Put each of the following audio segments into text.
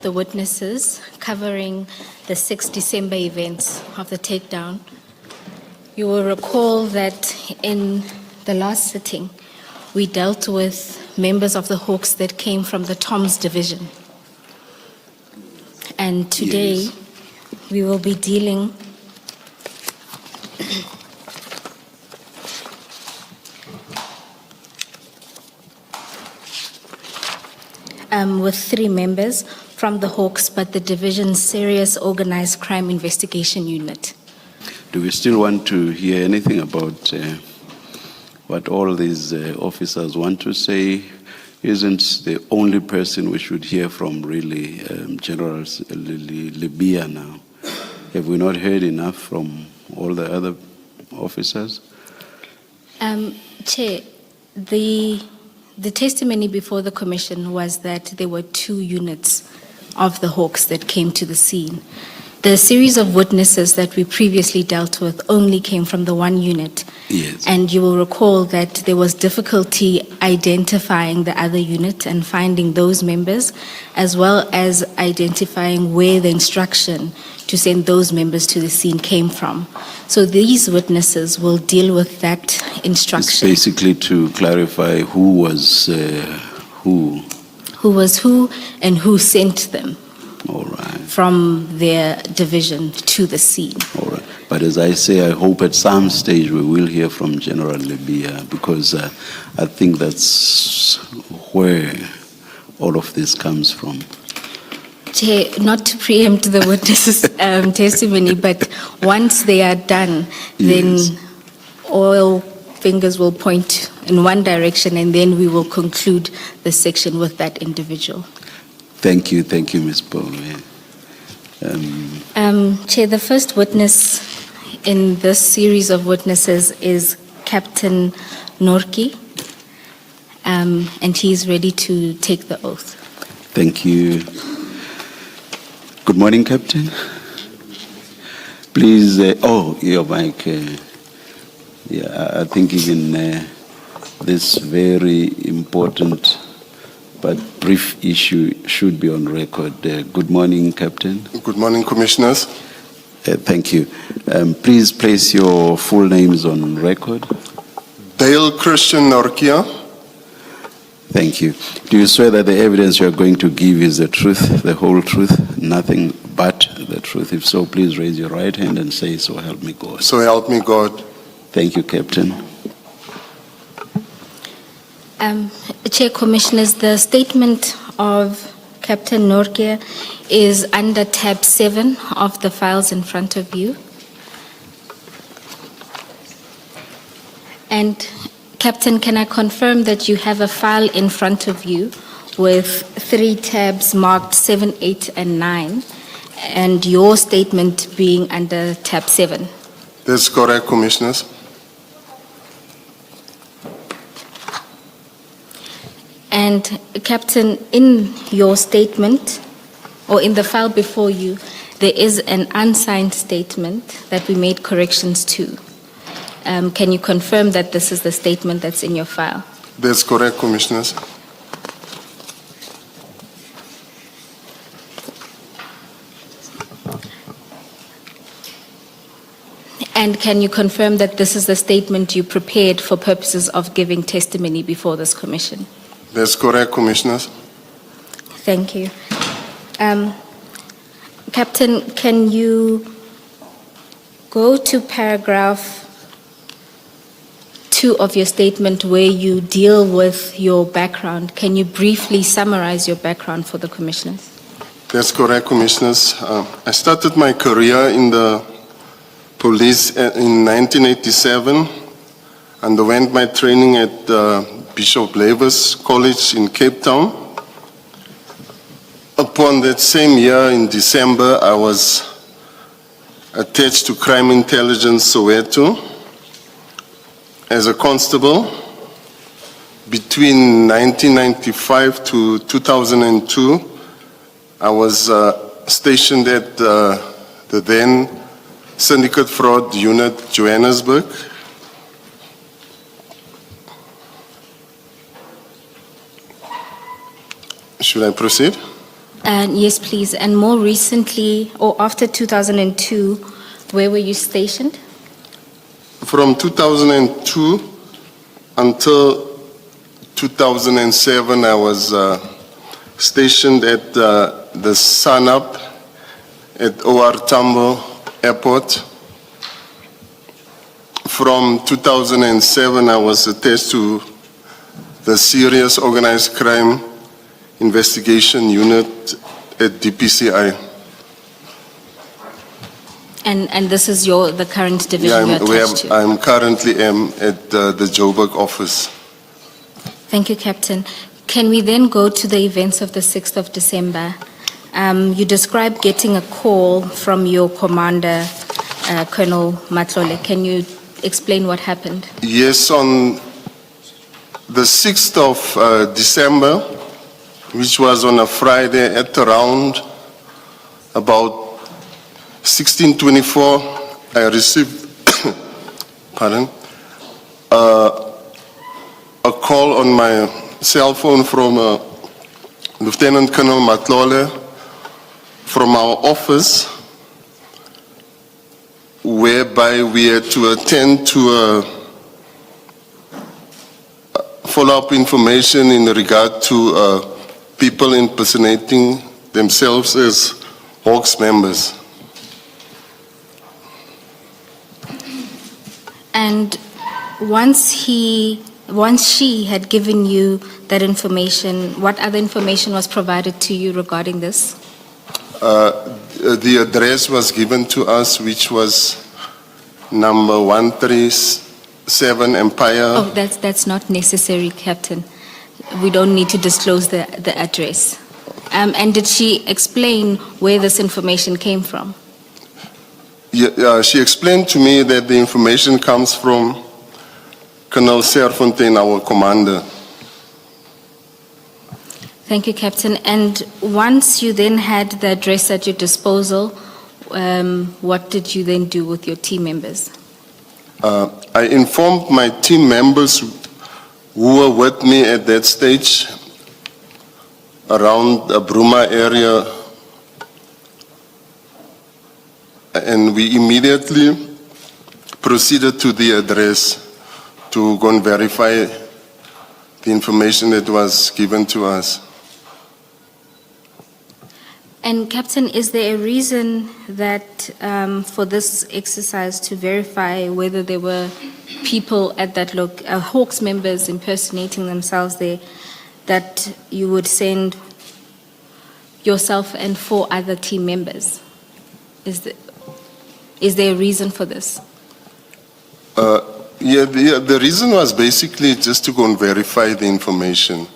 the witnesses covering the 6 December events of the takedown. You will recall that in the last sitting, we dealt with members of the Hawks that came from the Toms division. And today, we will be dealing with 3 members from the Hawks, but the division's Serious Organized Crime Investigation Unit. Do we still want to hear anything about what all these officers want to say? Isn't the only person we should hear from really General Libya now? Have we not heard enough from all the other officers? Chair, the testimony before the commission was that there were 2 units of the Hawks that came to the scene. The series of witnesses that we previously dealt with only came from the 1 unit. Yes. And you will recall that there was difficulty identifying the other unit and finding those members, as well as identifying where the instruction to send those members to the scene came from. So these witnesses will deal with that instruction. It's basically to clarify who was who. Who was who and who sent them. All right. From their division to the scene. All right. But as I say, I hope at some stage we will hear from General Libya, because I think that's where all of this comes from. Chair, not to preempt the witnesses' testimony, but once they are done, then all fingers will point in one direction, and then we will conclude the section with that individual. Thank you, Ms. Bowe. Chair, the first witness in this series of witnesses is Captain Norki, and he's ready to take the oath. Thank you. Good morning, Captain. Please, your mic. I think even this very important but brief issue should be on record. Good morning, Captain. Good morning, Commissioners. Thank you. Please place your full names on record. Dale Christian Norkia. Thank you. Do you swear that the evidence you are going to give is the truth, the whole truth, nothing but the truth? If so, please raise your right hand and say, "So help me God." So help me God. Thank you, Captain. Chair, Commissioners, the statement of Captain Norkia is under tab 7 of the files in front of you. And Captain, can I confirm that you have a file in front of you with 3 tabs marked 7, 8, and 9, and your statement being under tab 7? That's correct, Commissioners. And Captain, in your statement, or in the file before you, there is an unsigned statement that we made corrections to. Can you confirm that this is the statement that's in your file? That's correct, Commissioners. And can you confirm that this is the statement you prepared for purposes of giving testimony before this commission? That's correct, Commissioners. Thank you. Captain, can you go to paragraph 2 of your statement where you deal with your background? Can you briefly summarize your background for the commissioners? That's correct, Commissioners. I started my career in the police in 1987, underwent my training at Bishop Lavis College in Cape Town. Upon that same year, in December, I was attached to Crime Intelligence Soweto as a constable. Between 1995 to 2002, I was stationed at the then Syndicate Fraud Unit, Johannesburg. Should I proceed? And yes, please. And more recently, or after 2002, where were you stationed? From 2002 until 2007, I was stationed at the Sun-Up at OR Tambo Airport. From 2007, I was attached to the Serious Organized Crime Investigation Unit at DPCI. And this is the current division Yeah, you're attached to? I'm currently at the Joburg office. Thank you, Captain. Can we then go to the events of the 6th of December? You described getting a call from your commander, Colonel Matlole. Can you explain what happened? Yes, on the 6th of December, which was on a Friday at around about 16:24, I received a call on my cell phone from Lieutenant Colonel Matlole from our office, whereby we had to attend to a follow-up information in regard to people impersonating themselves as Hawks members. And once she had given you that information, what other information was provided to you regarding this? The address was given to us, which was number 137 Empire. Oh, that's not necessary, Captain. We don't need to disclose the address. And did she explain where this information came from? Yeah, she explained to me that the information comes from Colonel Serfontaine, our commander. Thank you, Captain. And once you then had the address at your disposal, what did you then do with your team members? I informed my team members who were with me at that stage around the Bruma area, and we immediately proceeded to the address to go and verify the information that was given to us. And Captain, is there a reason that for this exercise to verify whether there were people at that Hawks members impersonating themselves there, that you would send yourself and 4 other team members? Is there a reason for this? The reason was basically just to go and verify the information.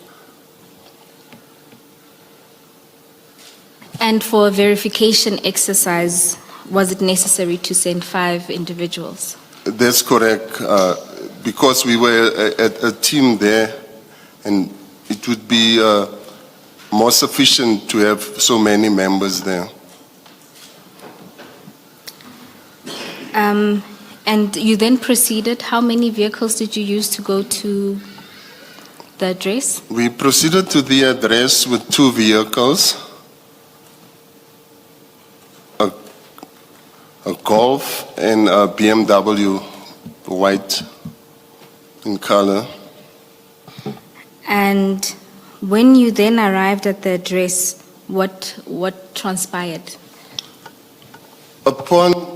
And for a verification exercise, was it necessary to send 5 individuals? That's correct, because we were a team there, and it would be more sufficient to have so many members there. And you then proceeded. How many vehicles did you use to go to the address? We proceeded to the address with 2 vehicles, a Golf and a BMW, white in color. And when you then arrived at the address, what transpired? Upon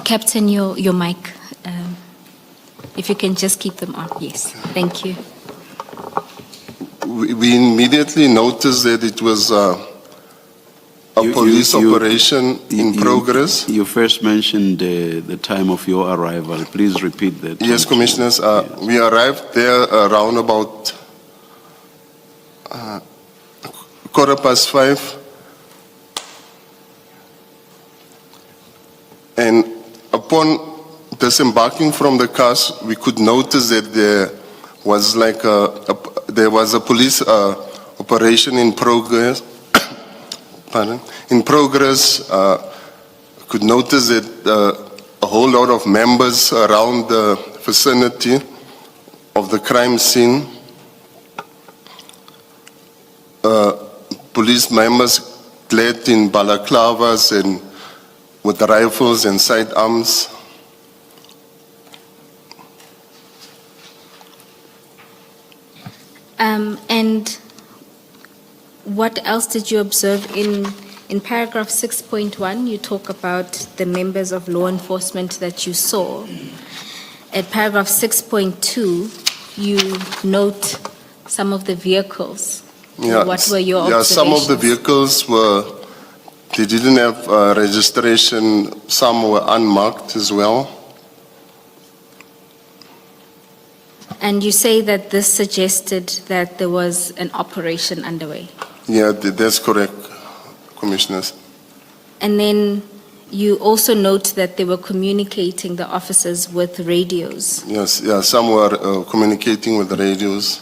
Captain, your mic, if you can just keep them on. Yes, thank you. we immediately noticed that it was a police operation in progress. You first mentioned the time of your arrival. Please repeat that. Yes, Commissioners. We arrived there around about 5:15. And upon disembarking from the cars, we could notice that there was like there was a police operation in progress. Pardon? In progress, could notice that a whole lot of members around the vicinity of the crime scene, police members clad in balaclavas and with rifles and sidearms. And what else did you observe in paragraph 6.1? You talk about the members of law enforcement that you saw. At paragraph 6.2, you note some of the vehicles. What were your observations? Some of the vehicles they didn't have registration. Some were unmarked as well. And you say that this suggested that there was an operation underway. Yeah, that's correct, Commissioners. And then you also note that they were communicating, the officers, with radios. Yes, yeah, some were communicating with the radios.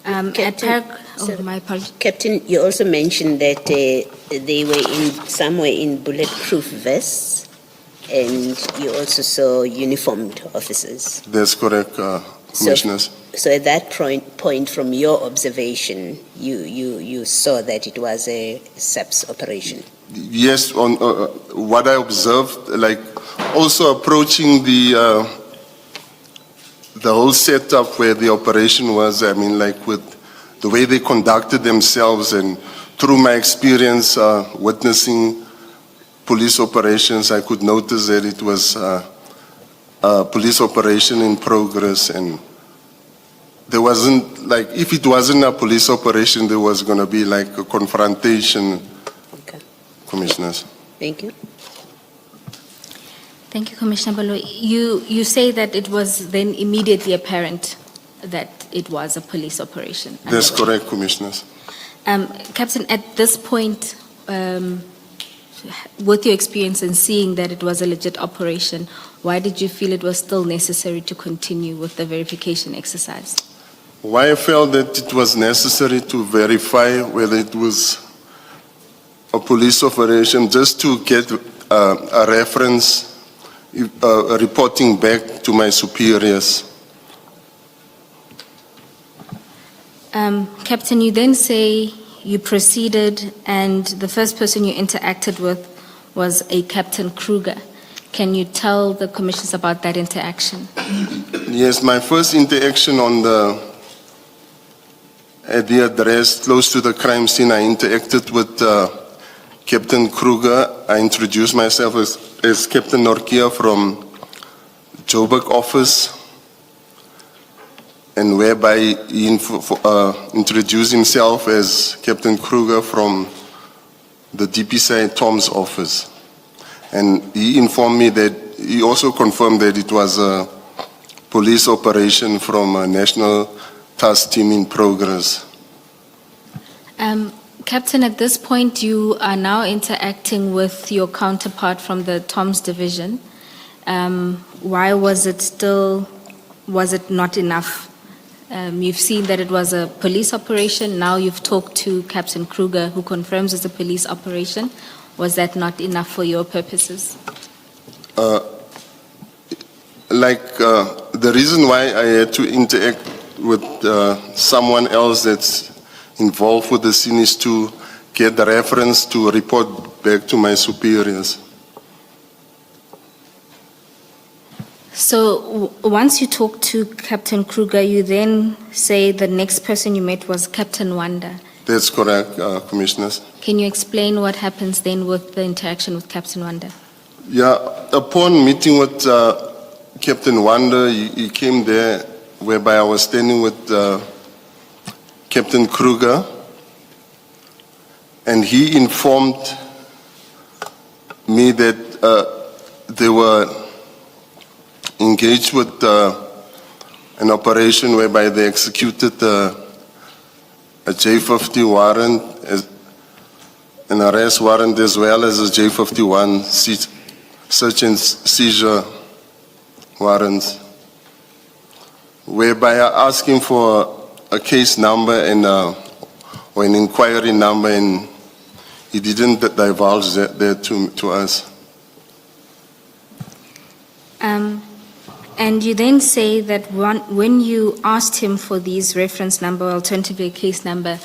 My apologies. Captain, you also mentioned that they were somewhere in bulletproof vests, and you also saw uniformed officers. That's correct, Commissioners. So at that point, from your observation, you saw that it was a SAPS operation. Yes, on what I observed, like also approaching the whole setup where the operation was, I mean, like with the way they conducted themselves, and through my experience witnessing police operations, I could notice that it was a police operation in progress, and there wasn't, like, if it wasn't a police operation, there was going to be like a confrontation. Okay. Commissioners. Thank you. Thank you, Commissioner Balo. You say that it was then immediately apparent that it was a police operation. That's correct, Commissioners. Captain, at this point, with your experience in seeing that it was a legit operation, why did you feel it was still necessary to continue with the verification exercise? Why I felt that it was necessary to verify whether it was a police operation, just to get a reference, reporting back to my superiors. Captain, you then say you proceeded and the first person you interacted with was a Captain Kruger. Can you tell the commissioners about that interaction? Yes, my first interaction at the address close to the crime scene, I interacted with Captain Kruger. I introduced myself as Captain Norkia from Joburg office, and whereby he introduced himself as Captain Kruger from the DPSI Tom's office. And he informed me that, he also confirmed that it was a police operation from a national task team in progress. Captain, at this point you are now interacting with your counterpart from the Tom's division. Why was it not enough? You've seen that it was a police operation. Now you've talked to Captain Kruger, who confirms it's a police operation. Was that not enough for your purposes? The reason why I had to interact with someone else that's involved with the scene is to get the reference to report back to my superiors. So once you talk to Captain Kruger, you then say the next person you met was Captain Wanda. That's correct, Commissioners. Can you explain what happens then with the interaction with Captain Wanda? Yeah, upon meeting with Captain Wanda, he came there, whereby I was standing with Captain Kruger, and he informed me that they were engaged with an operation whereby they executed a J50 warrant, an arrest warrant, as well as a J51 search and seizure warrants, whereby I asked him for a case number and or an inquiry number, and he didn't divulge that to us. And you then say that when you asked him for these reference number, alternatively a case number,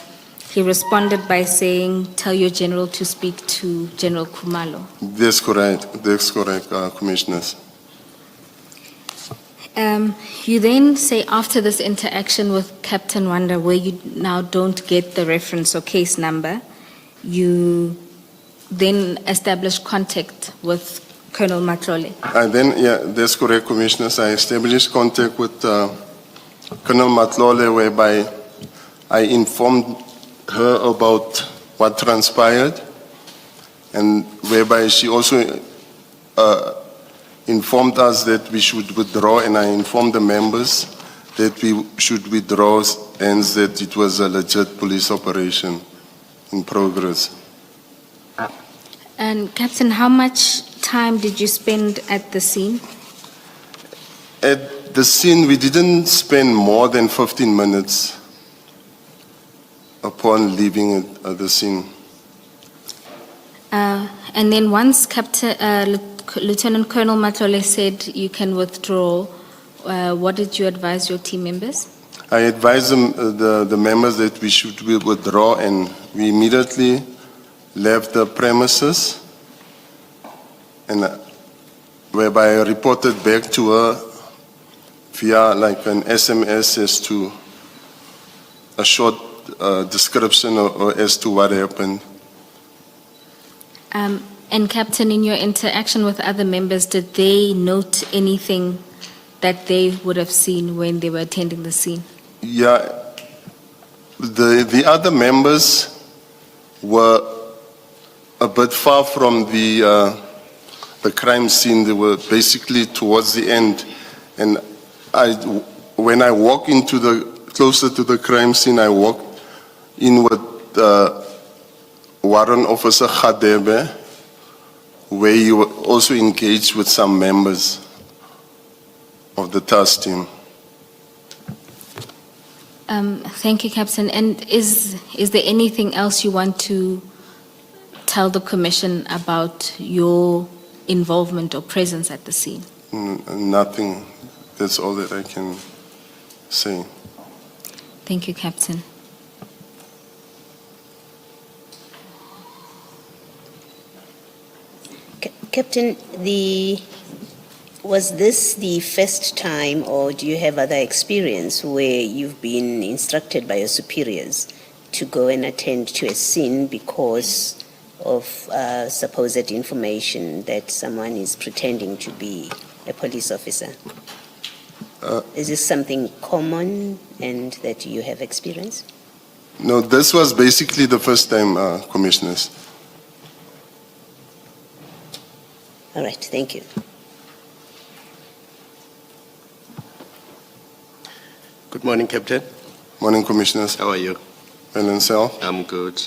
he responded by saying, tell your general to speak to General Khumalo. That's correct, Commissioners. You then say after this interaction with Captain Wanda, where you now don't get the reference or case number, you then establish contact with Colonel Matlole. And then, yeah, that's correct, Commissioners. I established contact with Colonel Matlole, whereby I informed her about what transpired, and whereby she also informed us that we should withdraw, and I informed the members that we should withdraw and that it was a legit police operation in progress. And Captain, how much time did you spend at the scene? At the scene, we didn't spend more than 15 minutes upon leaving the scene. And then once Lieutenant Colonel Matlole said you can withdraw, what did you advise your team members? I advised the members that we should withdraw, and we immediately left the premises, and whereby I reported back to her via like an SMS as to a short description or as to what happened. And Captain, in your interaction with other members, did they note anything that they would have seen when they were attending the scene? Yeah, the other members were a bit far from the crime scene. They were basically towards the end, and when I walked closer to the crime scene, I walked in with Warrant Officer Khadebe, where you were also engaged with some members of the task team. Thank you, Captain. And is there anything else you want to tell the Commission about your involvement or presence at the scene? Nothing. That's all that I can say. Thank you, Captain. Captain, was this the first time, or do you have other experience where you've been instructed by your superiors to go and attend to a scene because of supposed information that someone is pretending to be a police officer? Is this something common and that you have experienced? No, this was basically the first time, Commissioners. All right, thank you. Good morning, Captain. Morning, Commissioners. How are you? Well, and self? I'm good.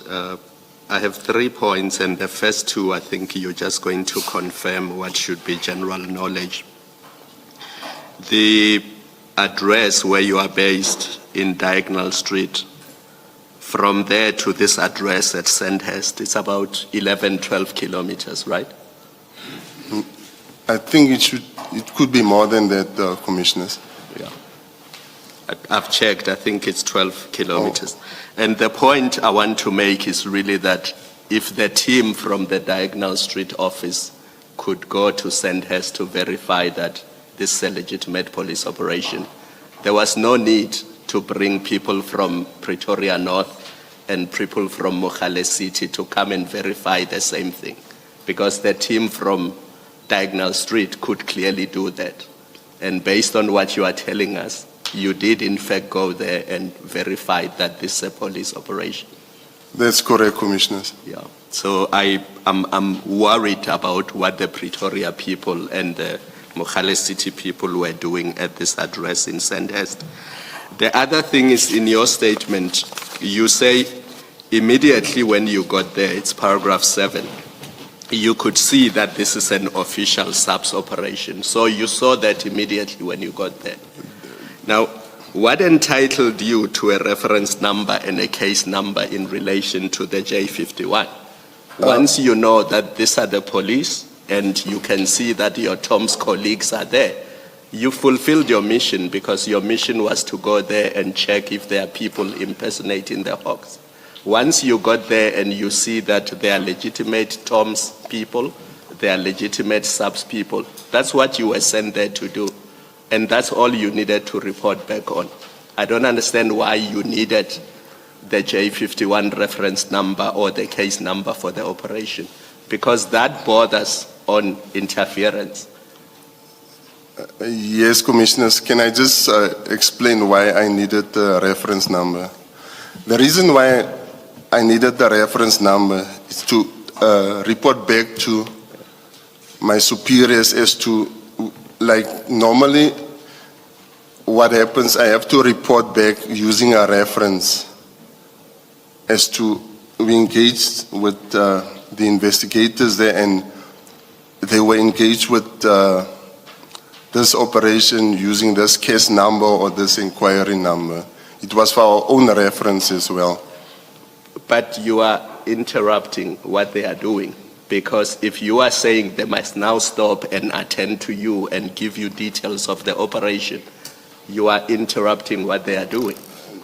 I have 3 points, and the first 2, I think you're just going to confirm what should be general knowledge. The address where you are based in Diagonal Street, from there to this address at Sandhurst, it's about 11, 12 kilometers, right? I think it could be more than that, Commissioners. Yeah. I've checked, I think it's 12 kilometers. And the point I want to make is really that if the team from the Diagonal Street office could go to Sandhurst to verify that this is a legitimate police operation, there was no need to bring people from Pretoria North and people from Mogale City to come and verify the same thing, because the team from Diagonal Street could clearly do that. And based on what you are telling us, you did in fact go there and verify that this is a police operation. That's correct, Commissioners. Yeah. So I'm worried about what the Pretoria people and the Mogale City people were doing at this address in Sandhurst. The other thing is, in your statement, you say immediately when you got there, it's paragraph 7, you could see that this is an official SAPS operation. So you saw that immediately when you got there. Now, What entitled you to a reference number and a case number in relation to the J51? Once you know that these are the police and you can see that your Tom's colleagues are there, you fulfilled your mission because your mission was to go there and check if there are people impersonating the Hawks. Once you got there and you see that they are legitimate Tom's people, they are legitimate subs people, that's what you were sent there to do. And that's all you needed to report back on. I don't understand why you needed the J51 reference number or the case number for the operation, because that borders on interference. Yes, Commissioners, can I just explain why I needed the reference number? The reason why I needed the reference number is to report back to my superiors as to, like, normally what happens, I have to report back using a reference as to we engaged with the investigators there, and they were engaged with this operation using this case number or this inquiry number. It was for our own reference as well. But you are interrupting what they are doing, because if you are saying they must now stop and attend to you and give you details of the operation, you are interrupting what they are doing.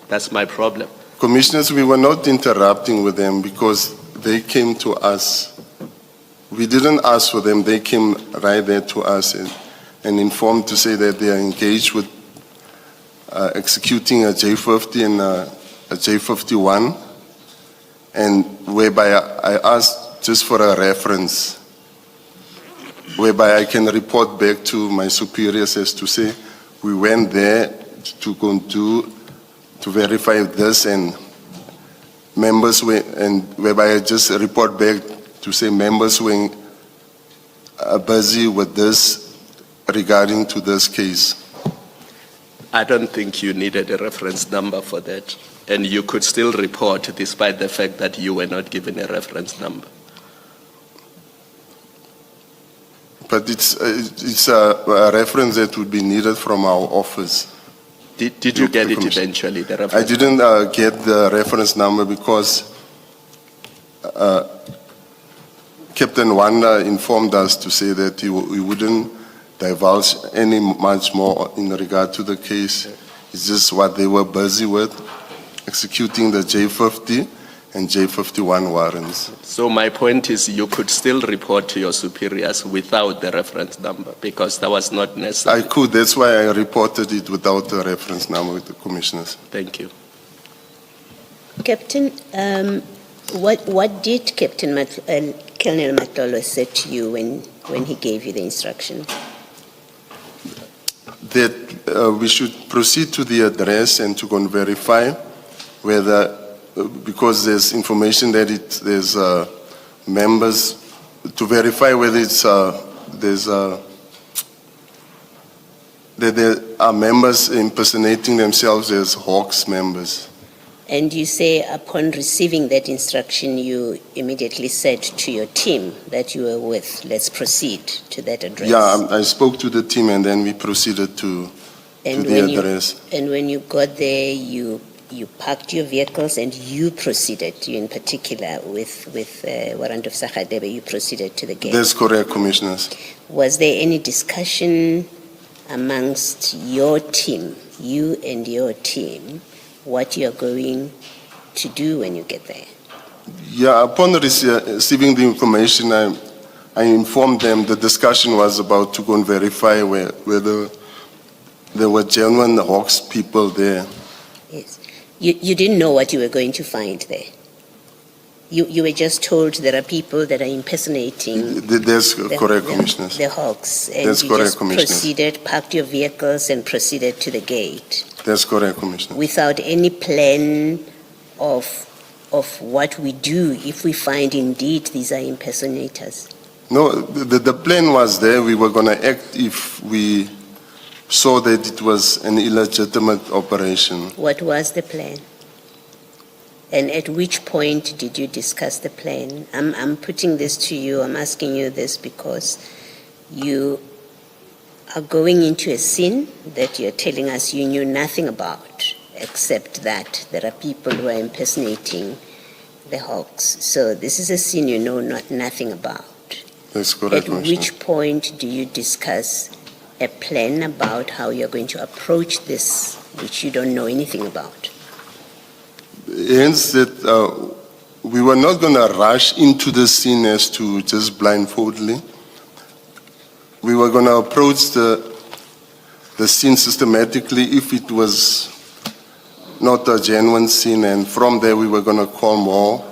That's my problem. Commissioners, we were not interrupting with them because they came to us. We didn't ask for them, they came right there to us and informed to say that they are engaged with executing a J50 and a J51, and whereby I asked just for a reference, whereby I can report back to my superiors as to say, we went there to go to verify this, and members were, and whereby I just report back to say members were busy with this regarding to this case. I don't think you needed a reference number for that. And you could still report despite the fact that you were not given a reference number. But it's a reference that would be needed from our office. Did you get it eventually, the reference? I didn't get the reference number because Captain Wanda informed us to say that he wouldn't divulge any much more in regard to the case. It's just what they were busy with, executing the J50 and J51 warrants. So my point is you could still report to your superiors without the reference number because that was not necessary. I could, that's why I reported it without the reference number with the commissioners. Thank you. Captain, what did Colonel Matlolo say to you when he gave you the instruction? That we should proceed to the address and to go and verify whether, because there's information that there's members, to verify whether it's that there are members impersonating themselves as Hawks members. And you say upon receiving that instruction, you immediately said to your team that you were with, let's proceed to that address. Yeah, I spoke to the team and then we proceeded to the address. And when you got there, you parked your vehicles and you proceeded, you in particular, with Warrant of Sakadebe, you proceeded to the gate. That's correct, Commissioners. Was there any discussion amongst your team, you and your team, what you're going to do when you get there? Yeah, upon receiving the information, I informed them the discussion was about to go and verify whether there were genuine Hawks people there. Yes. You didn't know what you were going to find there. You were just told there are people that are impersonating. That's correct, Commissioners. The Hawks. And That's you correct, just Commissioners. proceeded, parked your vehicles and proceeded to the gate. That's correct, Commissioner. Without any plan of what we do if we find indeed these are impersonators. No, the plan was there. We were going to act if we saw that it was an illegitimate operation. What was the plan? And at which point did you discuss the plan? I'm putting this to you, I'm asking you this because you are going into a scene that you're telling us you knew nothing about, except that there are people who are impersonating the Hawks. So this is a scene you know nothing about. That's correct, At Commissioner. which point do you discuss a plan about how you're going to approach this, which you don't know anything about? Hence that we were not going to rush into the scene as to just blindfoldly. We were going to approach the scene systematically if it was not a genuine scene, and from there we were going to call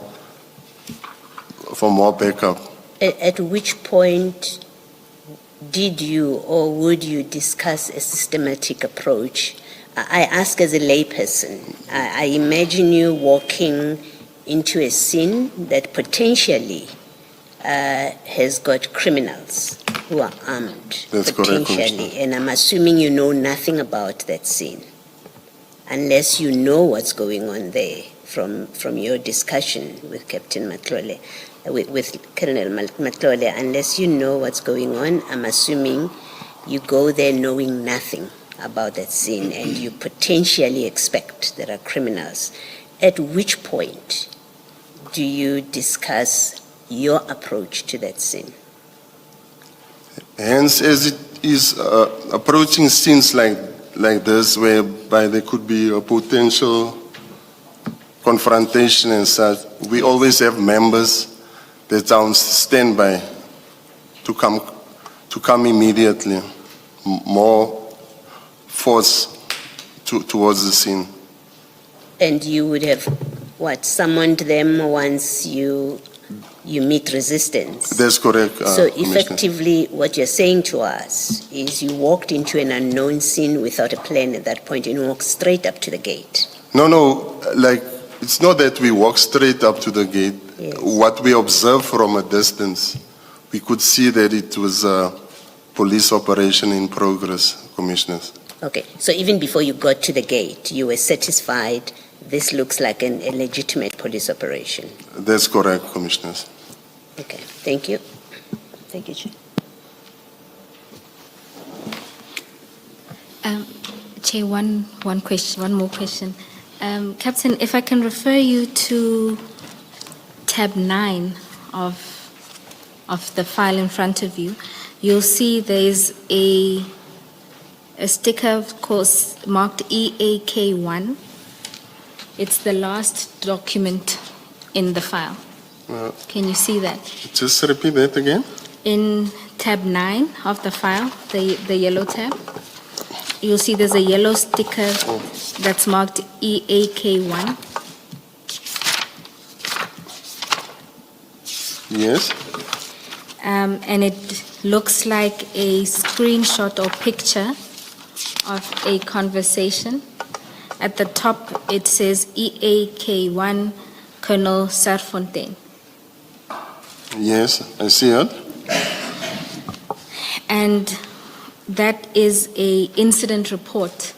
for more backup. At which point did you or would you discuss a systematic approach? I ask as a layperson. I imagine you walking into a scene that potentially has got criminals who are armed. That's correct, potentially, Commissioner. and I'm assuming you know nothing about that scene, unless you know what's going on there from your discussion with Captain Matlole, with Colonel Matlole. Unless you know what's going on, I'm assuming you go there knowing nothing about that scene, and you potentially expect there are criminals. At which point do you discuss your approach to that scene? Hence, as it is approaching scenes like this, whereby there could be a potential confrontation and such, we always have members that are on standby to come immediately, more force towards the scene. And you would have, summoned them once you meet resistance? That's correct, So Commissioner. effectively, what you're saying to us is you walked into an unknown scene without a plan at that point, and you walked straight up to the gate. No, it's not that we walk straight up to the gate. Yes. What we observed from a distance, we could see that it was a police operation in progress, Commissioners. Okay, so even before you got to the gate, you were satisfied this looks like a legitimate police operation? That's correct, Commissioners. Okay, thank you. Thank you, Chair. Chair, one more question. Captain, if I can refer you to tab 9 of the file in front of you, you'll see there's a sticker, of course, marked EAK1. It's the last document in the file. Can you see that? Just repeat that again. In tab 9 of the file, the yellow tab, you'll see there's a yellow sticker that's marked EAK1. Yes. And it looks like a screenshot or picture of a conversation. At the top, it says EAK1, Colonel Serfontaine. Yes, I see it. And that is a incident report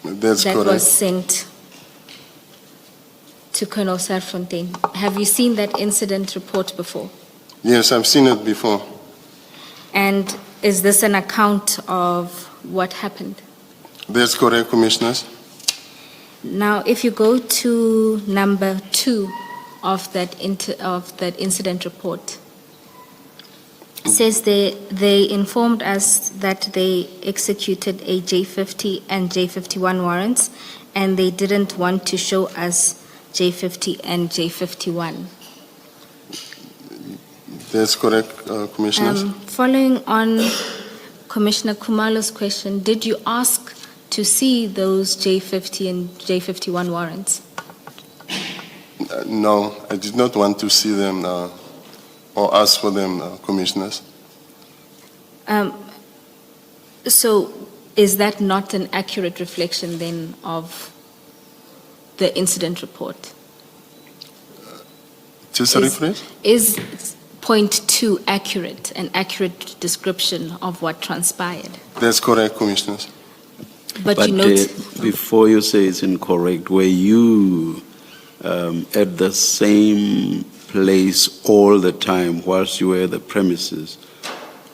That's that correct. was sent to Colonel Serfontaine. Have you seen that incident report before? Yes, I've seen it before. And is this an account of what happened? That's correct, Commissioners. Now, if you go to number 2 of that incident report, it says they informed us that they executed a J50 and J51 warrants, and they didn't want to show us J50 and J51. That's correct, Commissioners. Following on Commissioner Kumalo's question, did you ask to see those J50 and J51 warrants? No, I did not want to see them or ask for them, Commissioners. So is that not an accurate reflection then of the incident report? Just a rephrase? Is point 2 accurate, an accurate description of what transpired? That's correct, Commissioners. But you note... before you say it's incorrect, were you at the same place all the time whilst you were at the premises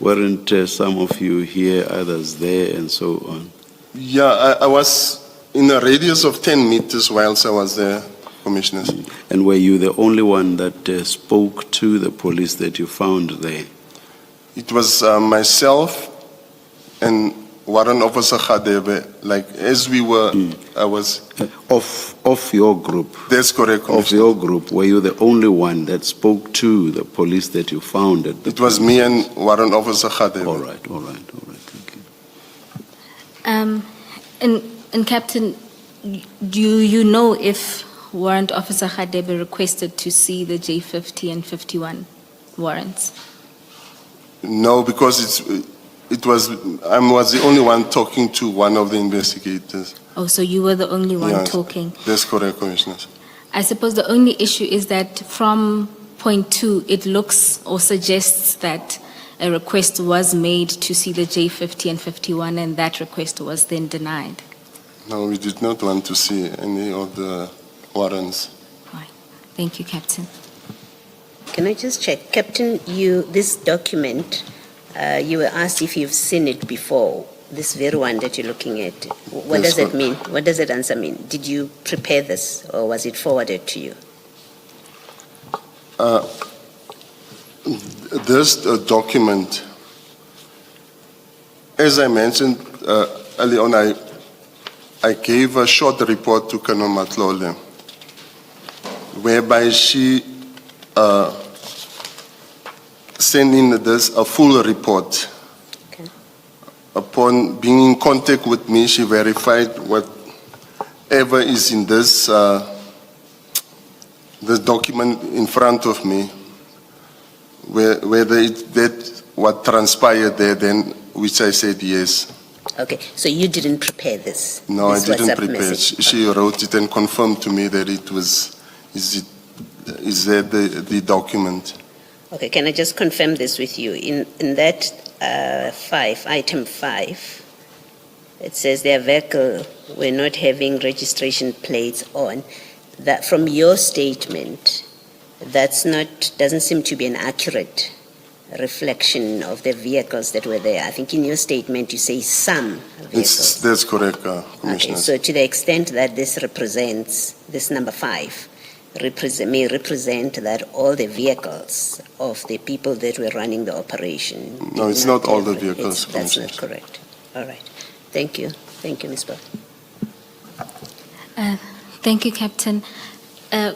Weren't some of you here, others there, and so on? Yeah, I was in a radius of 10 meters whilst I was there, Commissioners. And were you the only one that spoke to the police that you found there? It was myself and Warrant Officer Khadebe. Like, as we were, I was... Of your group? That's correct, Of Commissioner. your group, were you the only one that spoke to the police that you found at the It was me and Warrant Officer Khadebe. All right, thank you. And Captain, do you know if Warrant Officer Khadebe requested to see the J50 and 51 warrants? No, because I was the only one talking to one of the investigators. Oh, so you were the only one Yes, talking. That's correct, Commissioners. I suppose the only issue is that from point 2, it looks or suggests that a request was made to see the J50 and 51, and that request was then denied. No, we did not want to see any of the warrants. Right. Thank you, Captain. Can I just check? Captain, this document, you were asked if you've seen it before, this very one that you're looking at. What Yes, does it ma'am. mean? What does that answer mean? Did you prepare this or was it forwarded to you? This document, as I mentioned early on, I gave a short report to Colonel Matlole, whereby she sent in a full report. Okay. Upon being in contact with me, she verified whatever is in this document in front of me, whether that what transpired there, then which I said yes. Okay, so you didn't prepare this? No, this I didn't WhatsApp prepare. message? She wrote it and confirmed to me that is that the document. Okay, can I just confirm this with you? In that item 5, it says their vehicle were not having registration plates on. That from your statement, doesn't seem to be an accurate reflection of the vehicles that were there. I think in your statement you say some vehicles. That's correct, Okay, Commissioner. so to the extent that this represents, this number 5, may represent that all the vehicles of the people that were running the operation. No, did it's not all the have- vehicles, That's not Commissioner. correct. All right. Thank you. Thank you, Ms. Bell. Thank you, Captain.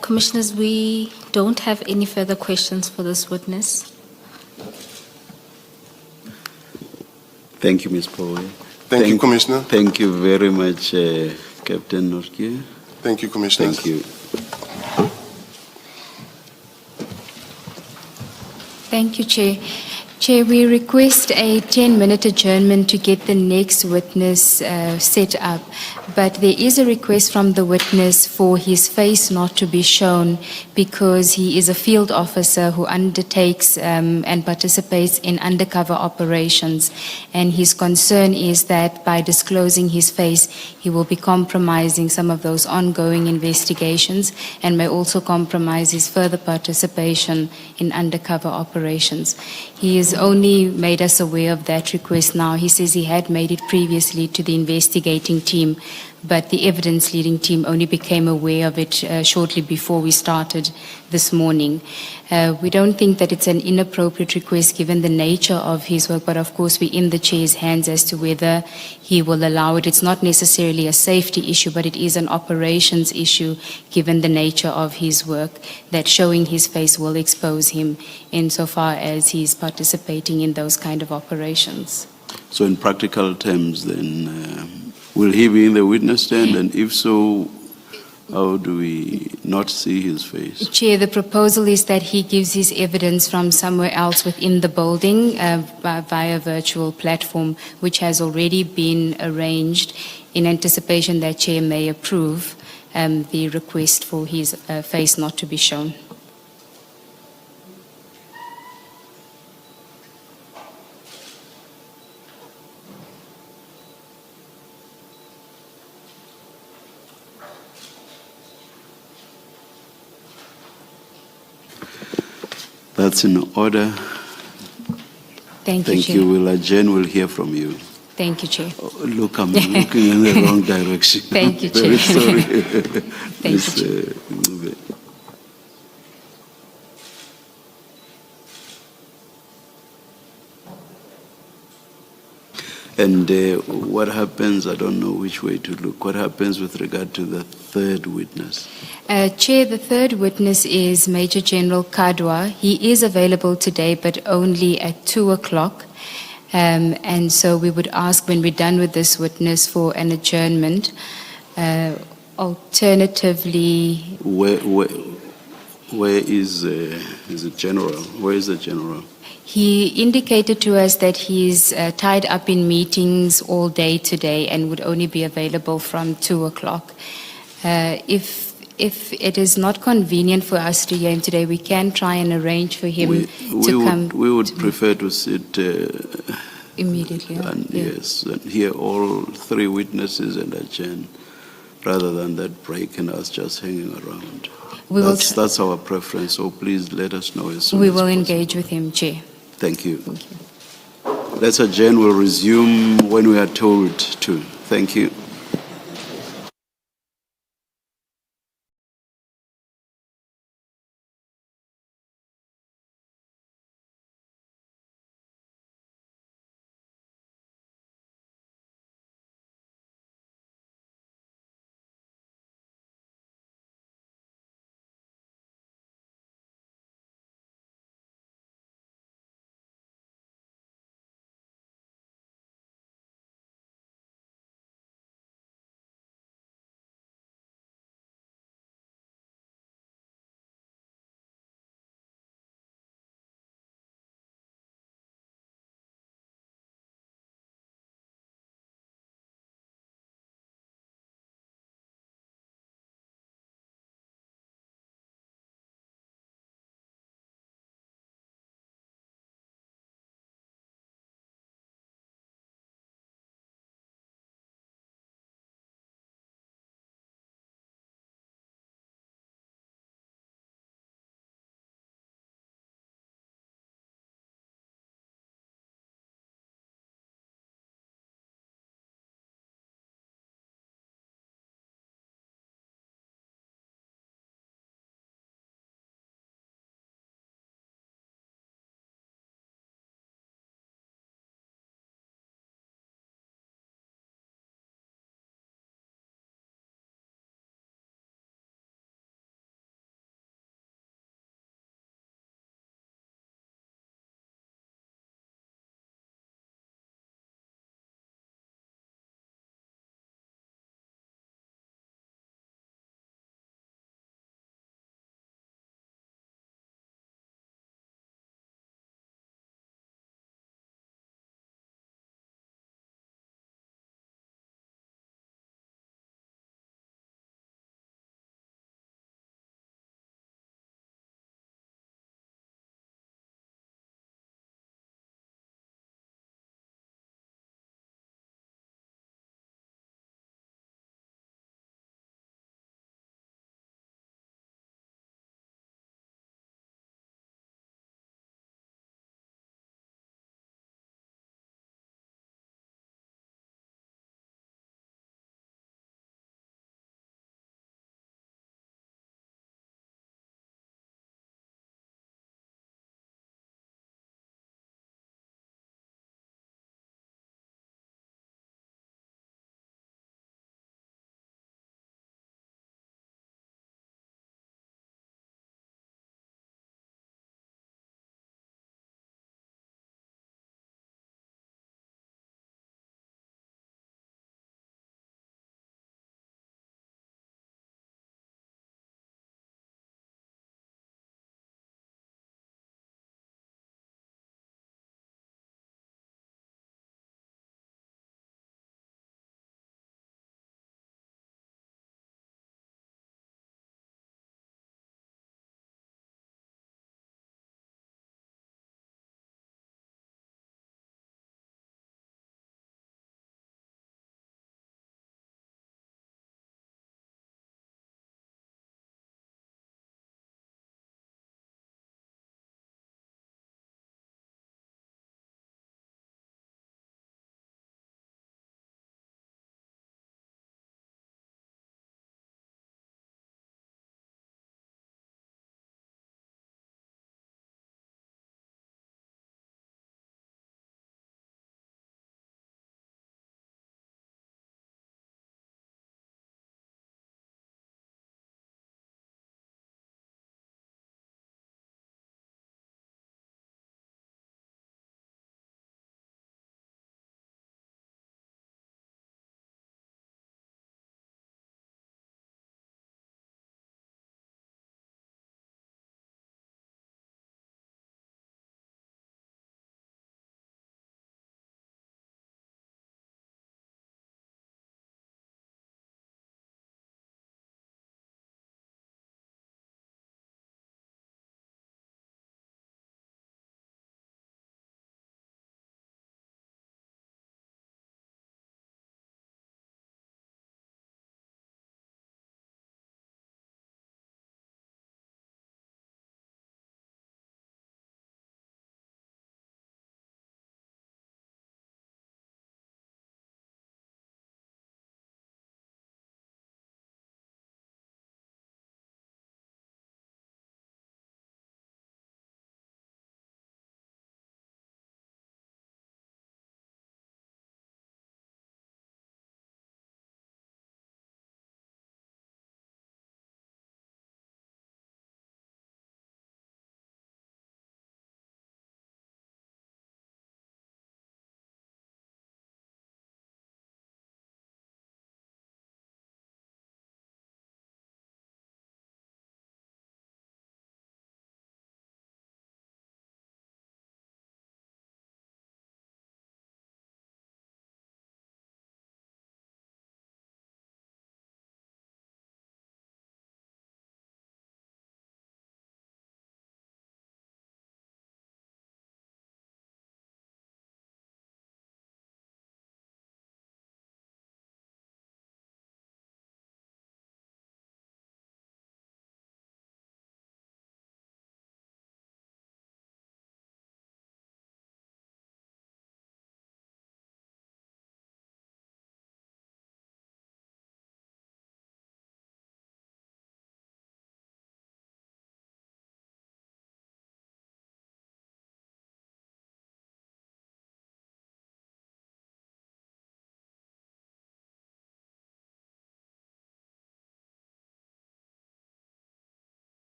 Commissioners, we don't have any further questions for this witness. Thank you, Ms. Powe. Thank you, Commissioner. Thank you very much, Captain Norkie. Thank you, Commissioner. Thank you. Thank you, Chair. Chair, we request a 10-minute adjournment to get the next witness set up, but there is a request from the witness for his face not to be shown because he is a field officer who undertakes and participates in undercover operations, and his concern is that by disclosing his face, he will be compromising some of those ongoing investigations and may also compromise his further participation in undercover operations. He has only made us aware of that request now. He says he had made it previously to the investigating team, but the evidence-leading team only became aware of it shortly before we started this morning. We don't think that it's an inappropriate request given the nature of his work, but of course we're in the chair's hands as to whether he will allow it. It's not necessarily a safety issue, but it is an operations issue given the nature of his work, that showing his face will expose him insofar as he's participating in those kind of operations. So in practical terms, then, will he be in the witness stand? And if so, how do we not see his face? Chair, the proposal is that he gives his evidence from somewhere else within the building via virtual platform, which has already been arranged in anticipation that Chair may approve the request for his face not to be shown. That's in order. Thank you, Thank Chair. you. We'll adjourn. We'll hear from you. Thank you, Chair. Oh, look, I'm looking in the wrong direction. Thank you, Very Chair. sorry. Thank Miss, you, Ngube. And what happens, I don't know which way to look, what happens with regard to the third witness? Chair, the third witness is Major General Kadwa. He is available today, but only at 2 o'clock. And so we would ask when we're done with this witness for an adjournment. Alternatively, Where is the general? Where is the general? he indicated to us that he's tied up in meetings all day today and would only be available from 2 o'clock. If it is not convenient for us to hear him today, we can try and arrange for him to come. We would prefer to sit Immediately. and Yeah. yes, and hear all three witnesses and adjourn, rather than that break and us just hanging around. We will That's our preference. So please let us know as soon We as will possible. engage with him, Chair. Thank you. Thank you. Let's adjourn. We'll resume when we are told to. Thank you.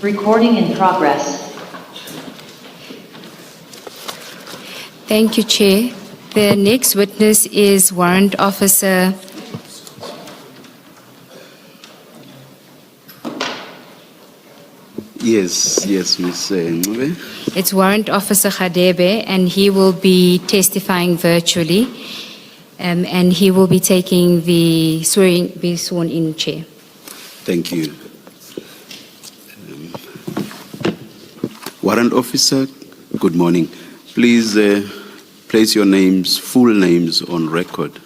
Recording in progress. Thank you, Chair. The next witness is Warrant Officer Yes, Ms. Ncube. It's Warrant Officer Khadebe, and he will be testifying virtually, and he will be taking be sworn in, Chair. Thank you. Warrant Officer, good morning. Please place your names, full names on record.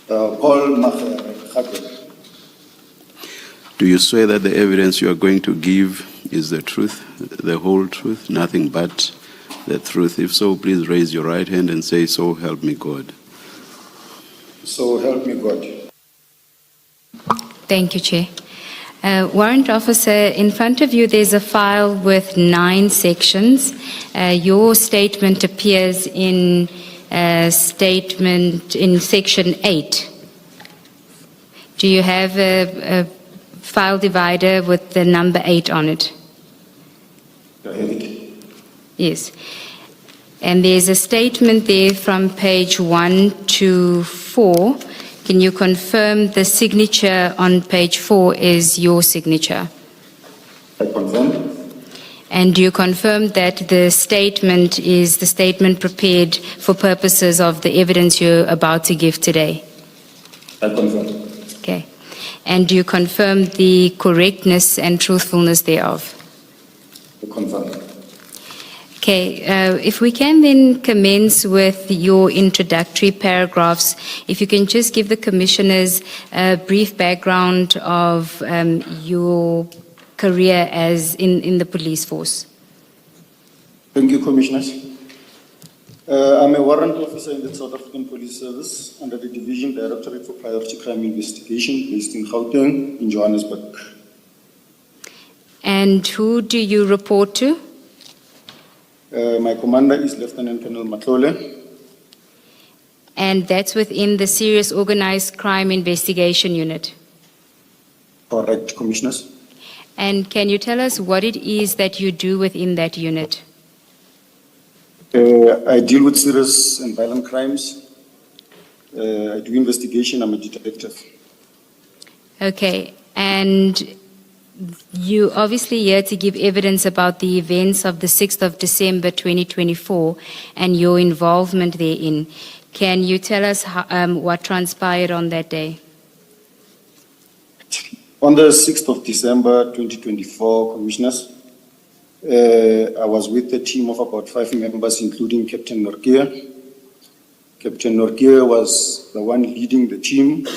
Paul Khadebe. Do you swear that the evidence you are going to give is the truth, the whole truth, nothing but the truth? If so, please raise your right hand and say, "So help me God." So help me God. Thank you, Chair. Warrant Officer, in front of you there's a file with 9 sections. Your statement appears in section 8. Do you have a file divider with the number 8 on it? Yes. And there's a statement there from page 1 to 4. Can you confirm the signature on page 4 is your signature? I confirm. And do you confirm that the statement is the statement prepared for purposes of the evidence you're about to give today? I confirm. Okay. And do you confirm the correctness and truthfulness thereof? I confirm. Okay, if we can then commence with your introductory paragraphs, if you can just give the commissioners a brief background of your career as in the police force. Thank you, Commissioners. I'm a warrant officer in the South African Police Service under the Division Directorate for Priority Crime Investigation based in Gauteng, in Johannesburg. And who do you report to? My commander is Lieutenant Colonel Matlole. And that's within the Serious Organized Crime Investigation Unit. Correct, Commissioners. And can you tell us what it is that you do within that unit? I deal with serious and violent crimes. I do investigation. I'm a detective. Okay, and you obviously here to give evidence about the events of the 6th of December 2024 and your involvement therein. Can you tell us what transpired on that day? On the 6th of December 2024, Commissioners, I was with a team of about 5 members, including Captain Norkia. Captain Norkia was the one leading the team.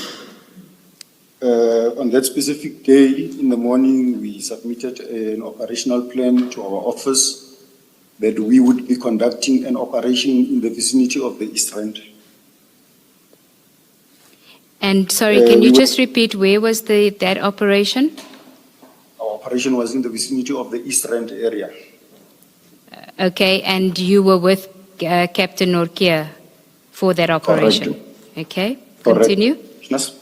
On that specific day, in the morning, we submitted an operational plan to our office that we would be conducting an operation in the vicinity of the East Rand. And sorry, can you just repeat, where was that operation? Our operation was in the vicinity of the East Rand area. Okay, and you were with Captain Norkia for that operation? Correct. Okay, Correct. continue. Yes.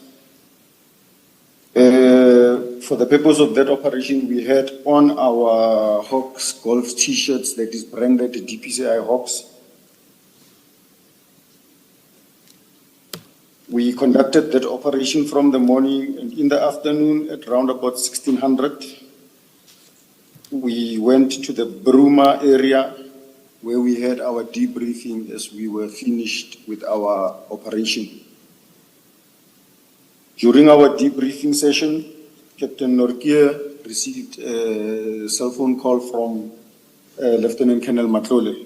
For the purpose of that operation, we had on our Hawks golf t-shirts that is branded DPCI Hawks. We conducted that operation from the morning, and in the afternoon at around about 1600, we went to the Bruma area where we had our debriefing as we were finished with our operation. During our debriefing session, Captain Norkia received a cell phone call from Lieutenant Colonel Matlole.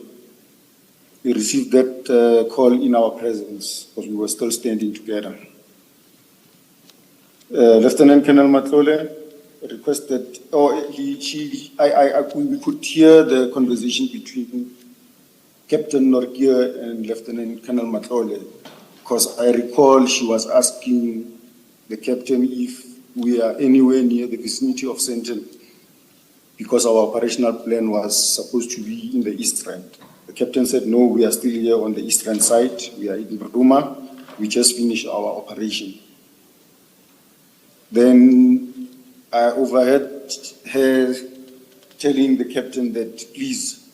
We received that call in our presence because we were still standing together. Lieutenant Colonel Matlole requested, we could hear the conversation between Captain Norkia and Lieutenant Colonel Matlole, because I recall she was asking the captain if we are anywhere near the vicinity of Sentinel, because our operational plan was supposed to be in the East Rand. The captain said, no, we are still here on the East Rand side. We are in Ruma. We just finished our operation. Then I overheard her telling the captain that, please,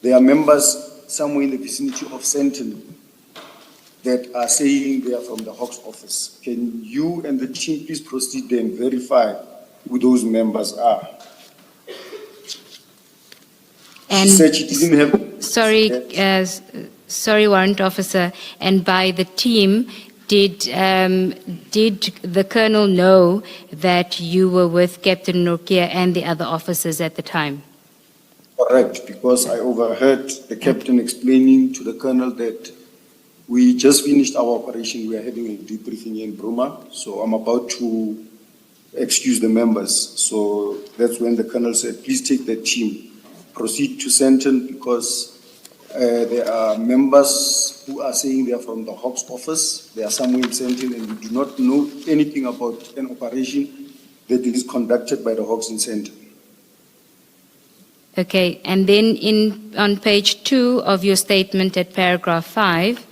there are members somewhere in the vicinity of Senton that are saying they are from the Hawks office. Can you and the team please proceed there and verify who those members are? And She said she didn't have. sorry, Warrant Officer, and by the team, did the Colonel know that you were with Captain Norkia and the other officers at the time? Correct, because I overheard the captain explaining to the colonel that we just finished our operation. We are having a debriefing in Bruma, so I'm about to excuse the members. So that's when the colonel said, please take the team, proceed to Senton, because there are members who are saying they are from the Hawks office. They are somewhere in Senton, and we do not know anything about an operation that is conducted by the Hawks in Senton. Okay, and then on page 2 of your statement at paragraph 5,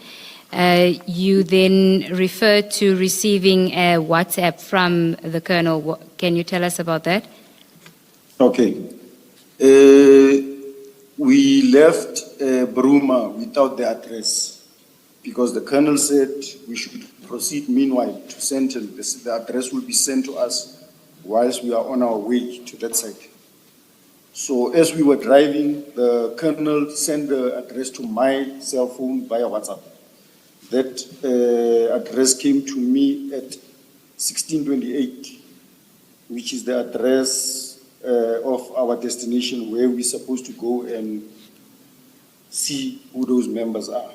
you then refer to receiving a WhatsApp from the Colonel. Can you tell us about that? Okay. We left Bruma without the address because the colonel said we should proceed meanwhile to Senton. The address will be sent to us whilst we are on our way to that site. So as we were driving, the colonel sent the address to my cell phone via WhatsApp. That address came to me at 1628, which is the address of our destination where we're supposed to go and see who those members are.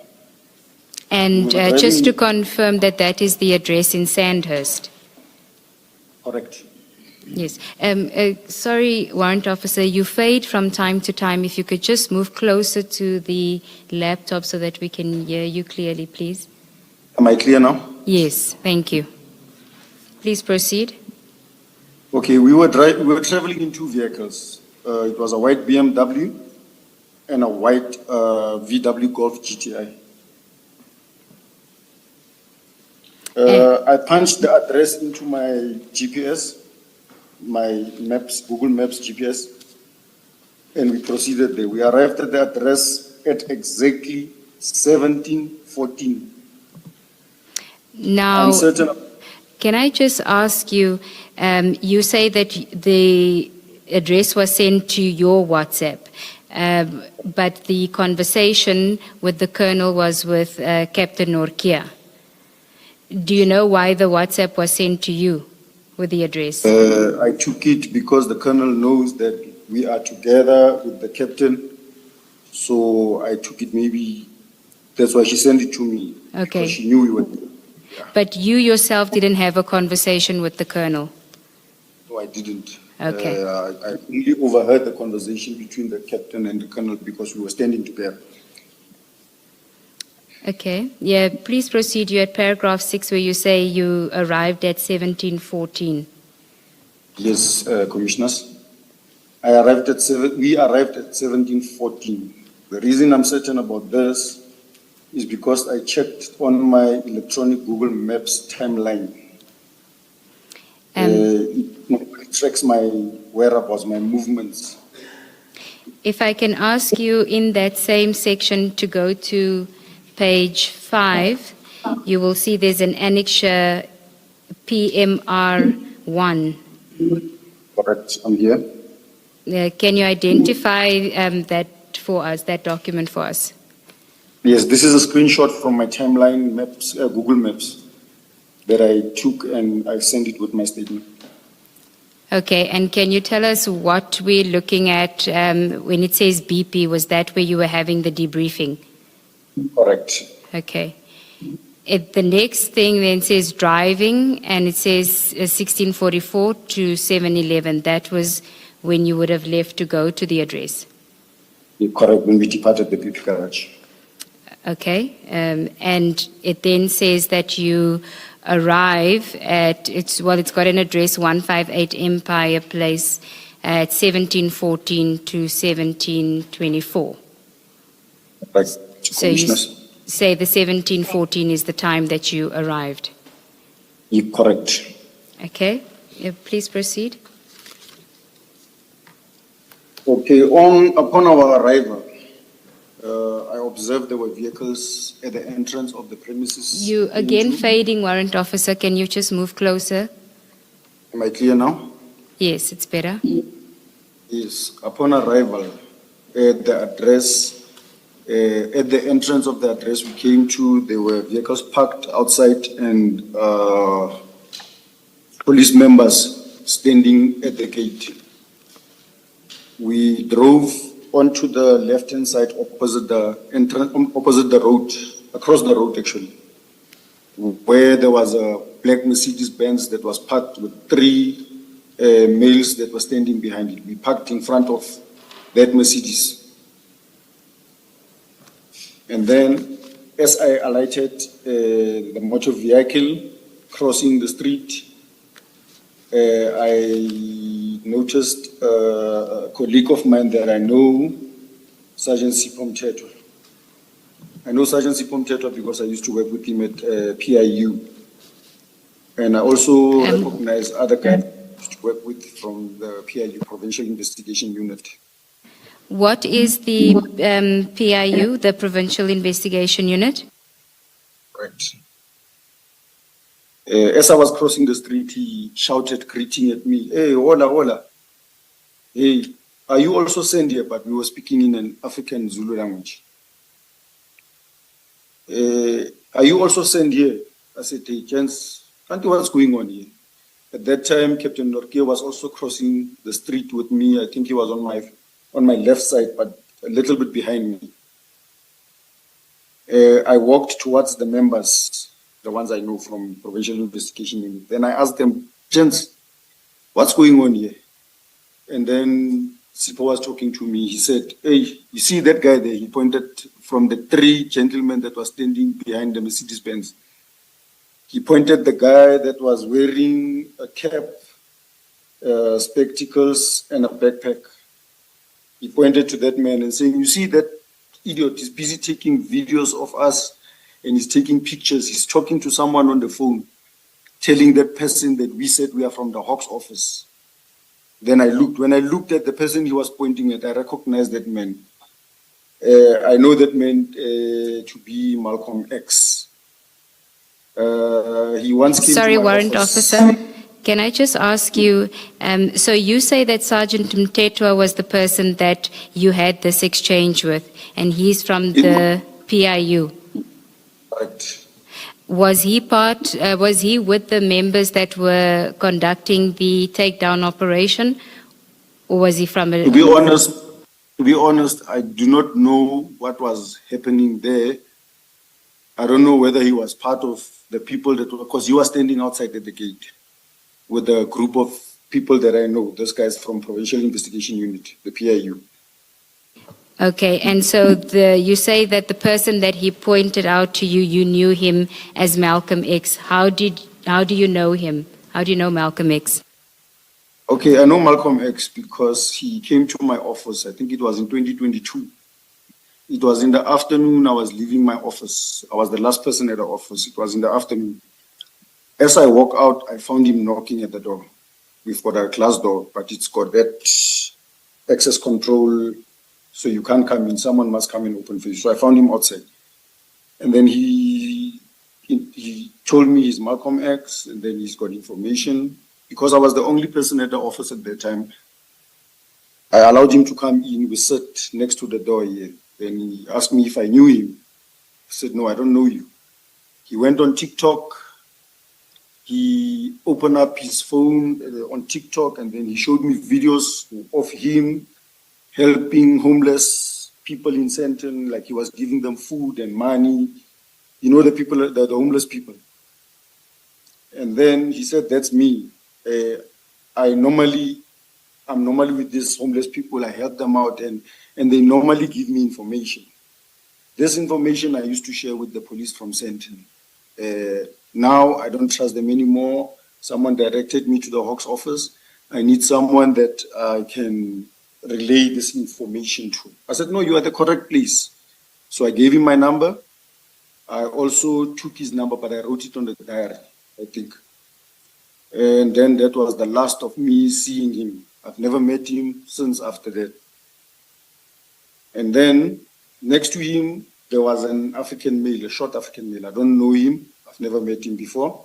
And just to confirm that is the address in Sandhurst? Correct. Yes. Sorry, Warrant Officer, you fade from time to time. If you could just move closer to the laptop so that we can hear you clearly, please. Am I clear now? Yes, thank you. Please proceed. Okay, we were traveling in two vehicles. It was a white BMW and a white VW Golf GTI. I punched the address into my GPS, my maps, Google Maps GPS, and we proceeded there. We arrived at the address at exactly 1714. Now, can I just ask you, you say that the address was sent to your WhatsApp, but the conversation with the Colonel was with Captain Norkia. Do you know why the WhatsApp was sent to you with the address? I took it because the Colonel knows that we are together with the captain, so I took it maybe, that's why she sent it to me. Okay. Because she knew we were there. But you yourself didn't have a conversation with the Colonel? No, I didn't. Okay. I only overheard the conversation between the captain and the colonel because we were standing together. Okay. Yeah, please proceed. You're at paragraph 6 where you say you arrived at 1714. Yes, Commissioners. We arrived at 1714. The reason I'm certain about this is because I checked on my electronic Google Maps timeline. It tracks my whereabouts, my movements. If I can ask you in that same section to go to page 5, you will see there's an annexure PMR1. Correct, I'm here. Can you identify that for us, that document for us? Yes, this is a screenshot from my timeline maps, Google Maps, that I took and I sent it with my statement. Okay, and can you tell us what we're looking at when it says BP? Was that where you were having the debriefing? Correct. Okay. The next thing then says driving, and it says 1644 to 711. That was when you would have left to go to the address? Correct, when we departed the BP garage. Okay, and it then says that you arrive at, it's got an address 158 Empire Place at 1714 to 1724. Right. So you say the 1714 is the time that you arrived? Correct. Okay, please proceed. Okay, upon our arrival, I observed there were vehicles at the entrance of the premises. You again into- fading, warrant officer. Can you just move closer? Am I clear now? Yes, it's better. Yes, upon arrival at the address, at the entrance of the address we came to, there were vehicles parked outside and police members standing at the gate. We drove onto the left-hand side opposite the entrance, opposite the road, across the road actually, where there was a black Mercedes-Benz that was parked with three males that were standing behind it. We parked in front of that Mercedes. And then, as I alighted the motor vehicle crossing the street, I noticed a colleague of mine that I know, Sergeant Sipho Mthethwa. I know Sergeant Sipho Mthethwa because I used to work with him at PIU. And I also recognize other guys I used to work with from the PIU, Provincial Investigation Unit. What is the PIU, the Provincial Investigation Unit? Right. As I was crossing the street, he shouted, greeting at me, "Hey, hola, hola. Hey, are you also sent here?" But we were speaking in an African Zulu language. "Are you also sent here?" I said, "Hey, gents, can't you what's going on here?" At that time, Captain Norke was also crossing the street with me. I think he was on my left side, but a little bit behind me. I walked towards the members, the ones I know from Provincial Investigation Unit. Then I asked them, "Gents, what's going on here?" And then Sipho was talking to me. He said, "Hey, you see that guy there?" He pointed from the three gentlemen that were standing behind the Mercedes-Benz. He pointed the guy that was wearing a cap, spectacles, and a backpack. He pointed to that man and saying, "You see that idiot is busy taking videos of us and he's taking pictures. He's talking to someone on the phone, telling that person that we said we are from the Hawks office." Then I looked. When I looked at the person he was pointing at, I recognized that man. I know that man to be Malcolm X. He once came Sorry, to my warrant office. officer. Can I just ask you, so you say that Sergeant Mthethwa was the person that you had this exchange with, and he's from the PIU. Right. Was he with the members that were conducting the takedown operation, or was he from a... To be honest, I do not know what was happening there. I don't know whether he was part of the people that were, because he was standing outside at the gate with a group of people that I know. Those guys from Provincial Investigation Unit, the PIU. Okay, and so you say that the person that he pointed out to you, you knew him as Malcolm X. How do you know him? How do you know Malcolm X? Okay, I know Malcolm X because he came to my office. I think it was in 2022. It was in the afternoon. I was leaving my office. I was the last person at the office. It was in the afternoon. As I walk out, I found him knocking at the door. We've got a glass door, but it's got that access control, so you can't come in. Someone must come and open for you. So I found him outside. And then he told me he's Malcolm X, and then he's got information. Because I was the only person at the office at that time, I allowed him to come in. We sat next to the door here. Then he asked me if I knew him. I said, "No, I don't know you." He went on TikTok. He opened up his phone on TikTok, and then he showed me videos of him helping homeless people in Sandton, like he was giving them food and money. You know, the people, the homeless people. And then he said, "That's me. I'm normally with these homeless people. I help them out, and they normally give me information. This information I used to share with the police from Sandton. Now I don't trust them anymore. Someone directed me to the Hawks office. I need someone that I can relay this information to." I said, "No, you are the correct place." So I gave him my number. I also took his number, but I wrote it on the diary, I think. And then that was the last of me seeing him. I've never met him since after that. And then next to him, there was an African male, a short African male. I don't know him. I've never met him before.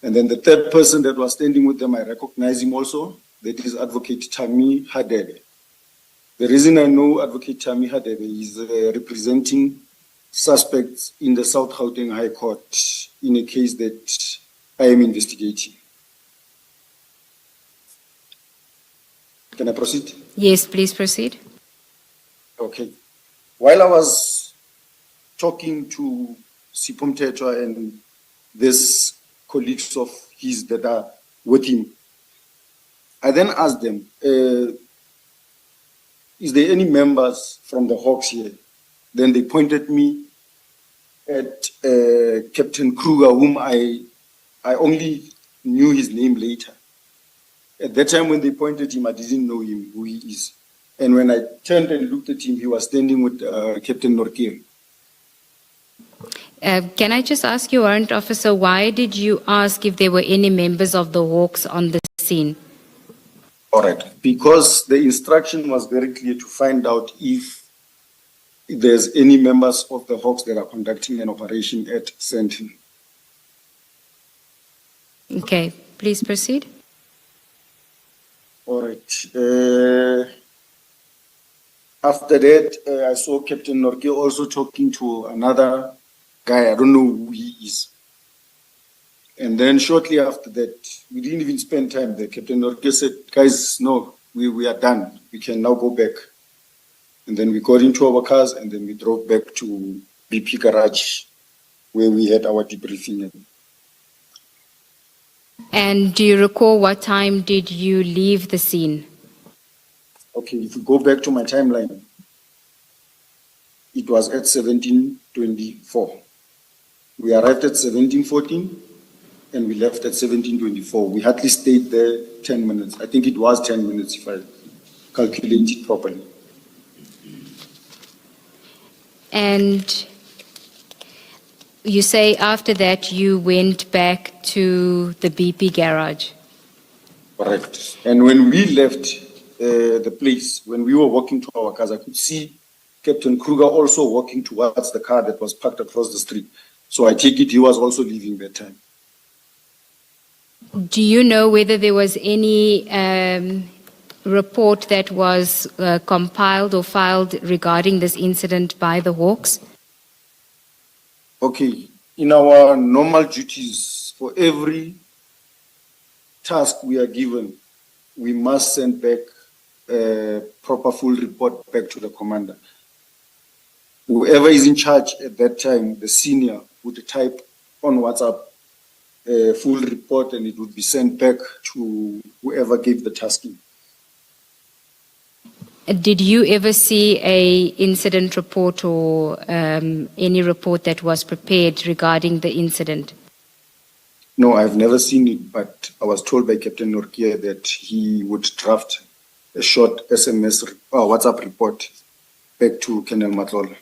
And then the third person that was standing with them, I recognize him also. That is Advocate Tammy Hadebe. The reason I know Advocate Tammy Hadebe is representing suspects in the South Gauteng High Court in a case that I am investigating. Can I proceed? Yes, please proceed. Okay. While I was talking to Sipho Mthethwa and these colleagues of his that are with him, I then asked them, is there any members from the Hawks here? Then they pointed me at Captain Kruger, whom I only knew his name later. At that time when they pointed him, I didn't know him, who he is. And when I turned and looked at him, he was standing with Captain Norkir. Can I just ask you, Warrant Officer, why did you ask if there were any members of the Hawks on the scene? All right. Because the instruction was very clear to find out if there's any members of the Hawks that are conducting an operation at Sentin. Okay, please proceed. All right. After that, I saw Captain Norke also talking to another guy. I don't know who he is. And then shortly after that, we didn't even spend time there. Captain Norke said, guys, no, we are done. We can now go back. And then we got into our cars and then we drove back to BP Garage where we had our debriefing. And do you recall what time did you leave the scene? Okay, if we go back to my timeline, it was at 17:24. We arrived at 17:14 and we left at 17:24. We hardly stayed there 10 minutes. I think it was 10 minutes if I calculated properly. And you say after that you went back to the BP garage? Correct. And when we left the place, when we were walking to our cars, I could see Captain Kruger also walking towards the car that was parked across the street. So I take it he was also leaving that time. Do you know whether there was any report that was compiled or filed regarding this incident by the Hawks? Okay, in our normal duties, for every task we are given, we must send back a proper full report back to the commander. Whoever is in charge at that time, the senior, would type on WhatsApp a full report and it would be sent back to whoever gave the tasking. Did you ever see a incident report or any report that was prepared regarding the incident? No, I've never seen it, but I was told by Captain Norkia that he would draft a short SMS WhatsApp report back to Colonel Matlola.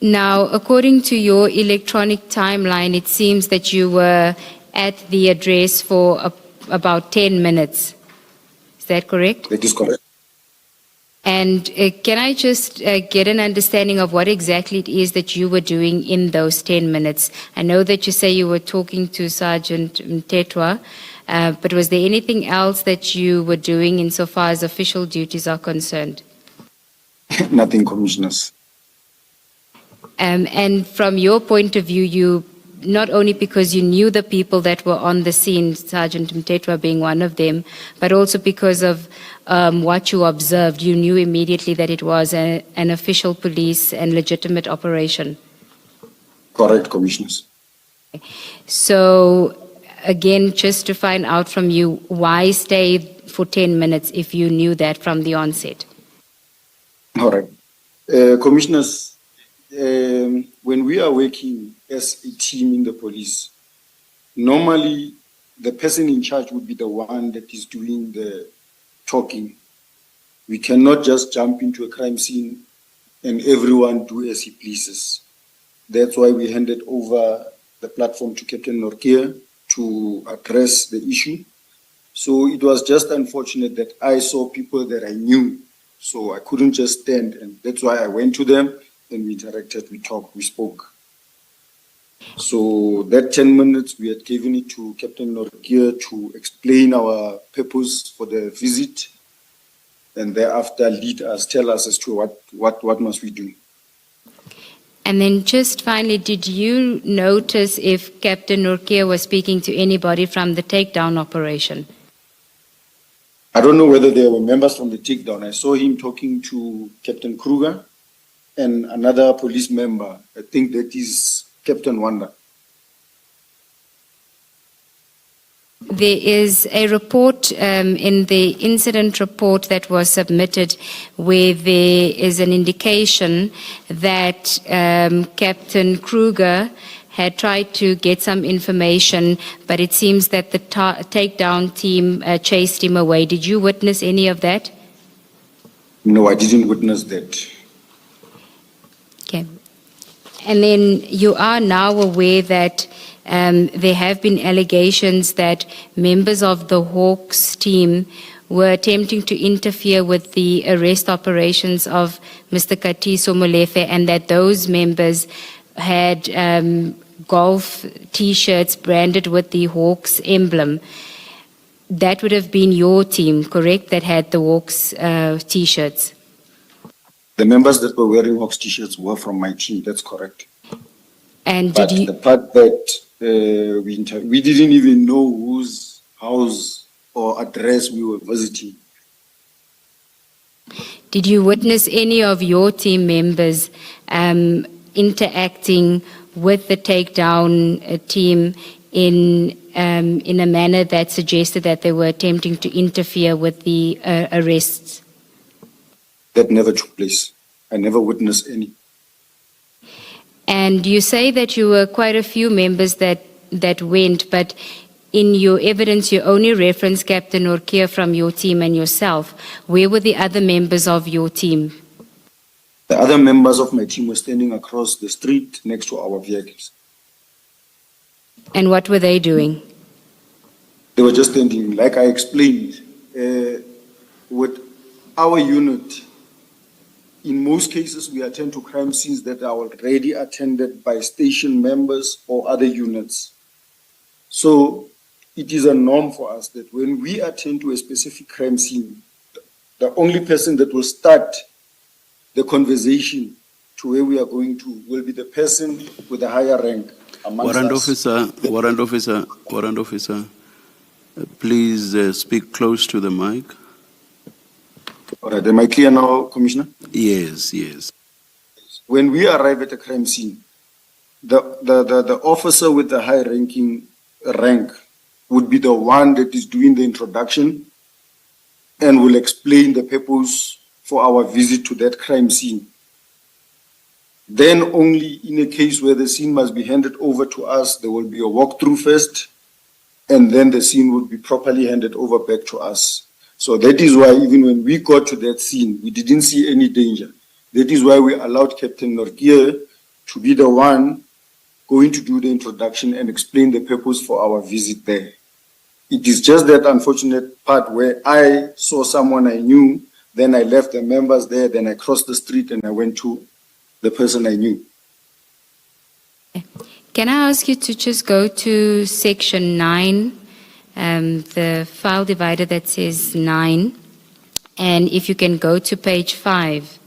Now, according to your electronic timeline, it seems that you were at the address for about 10 minutes. Is that correct? That is correct. And can I just get an understanding of what exactly it is that you were doing in those 10 minutes? I know that you say you were talking to Sergeant Mthethwa, but was there anything else that you were doing insofar as official duties are concerned? Nothing, Commissioners. And from your point of view, you not only because you knew the people that were on the scene, Sergeant Mthethwa being one of them, but also because of what you observed, you knew immediately that it was an official police and legitimate operation. Correct, Commissioners. So, again, just to find out from you, why stay for 10 minutes if you knew that from the onset? All right. Commissioners, when we are working as a team in the police, normally the person in charge would be the one that is doing the talking. We cannot just jump into a crime scene and everyone do as he pleases. That's why we handed over the platform to Captain Norkia to address the issue. So it was just unfortunate that I saw people that I knew So I couldn't just stand, and that's why I went to them and we interacted, we talked, we spoke. So that 10 minutes, we had given it to Captain Norgia to explain our purpose for the visit, and thereafter lead us, tell us as to what must we do. And then just finally, did you notice if Captain Norkia was speaking to anybody from the takedown operation? I don't know whether there were members from the takedown. I saw him talking to Captain Kruger and another police member. I think that is Captain Wanda. There is a report in the incident report that was submitted where there is an indication that Captain Kruger had tried to get some information, but it seems that the takedown team chased him away. Did you witness any of that? No, I didn't witness that. Okay. And then you are now aware that there have been allegations that members of the Hawks team were attempting to interfere with the arrest operations of Mr. Katiso Molefe, and that those members had golf T-shirts branded with the Hawks emblem. That would have been your team, correct, that had the Hawks T-shirts? The members that were wearing Hawks T-shirts were from my team, that's correct. And But did you... the part that we didn't even know whose house or address we were visiting. Did you witness any of your team members interacting with the takedown team in a manner that suggested that they were attempting to interfere with the arrests? That never took place. I never witnessed any. And you say that you were quite a few members that went, but in your evidence you only reference Captain Orkia from your team and yourself. Where were the other members of your team? The other members of my team were standing across the street next to our vehicles. And what were they doing? They were just standing, like I explained, with our unit. In most cases, we attend to crime scenes that are already attended by station members or other units. So it is a norm for us that when we attend to a specific crime scene, the only person that will start the conversation to where we are going to will be the person with a higher rank amongst us. Warrant officer, please speak close to the mic. All right, am I clear now, Commissioner? Yes, yes. When we arrive at a crime scene, the officer with the high rank would be the one that is doing the introduction and will explain the purpose for our visit to that crime scene. Then only in a case where the scene must be handed over to us, there will be a walkthrough first, and then the scene would be properly handed over back to us. So that is why even when we got to that scene, we didn't see any danger. That is why we allowed Captain Norgia to be the one going to do the introduction and explain the purpose for our visit there. It is just that unfortunate part where I saw someone I knew, then I left the members there, then I crossed the street and I went to the person I knew. Can I ask you to just go to section 9, the file divider that says 9, and if you can go to page 5.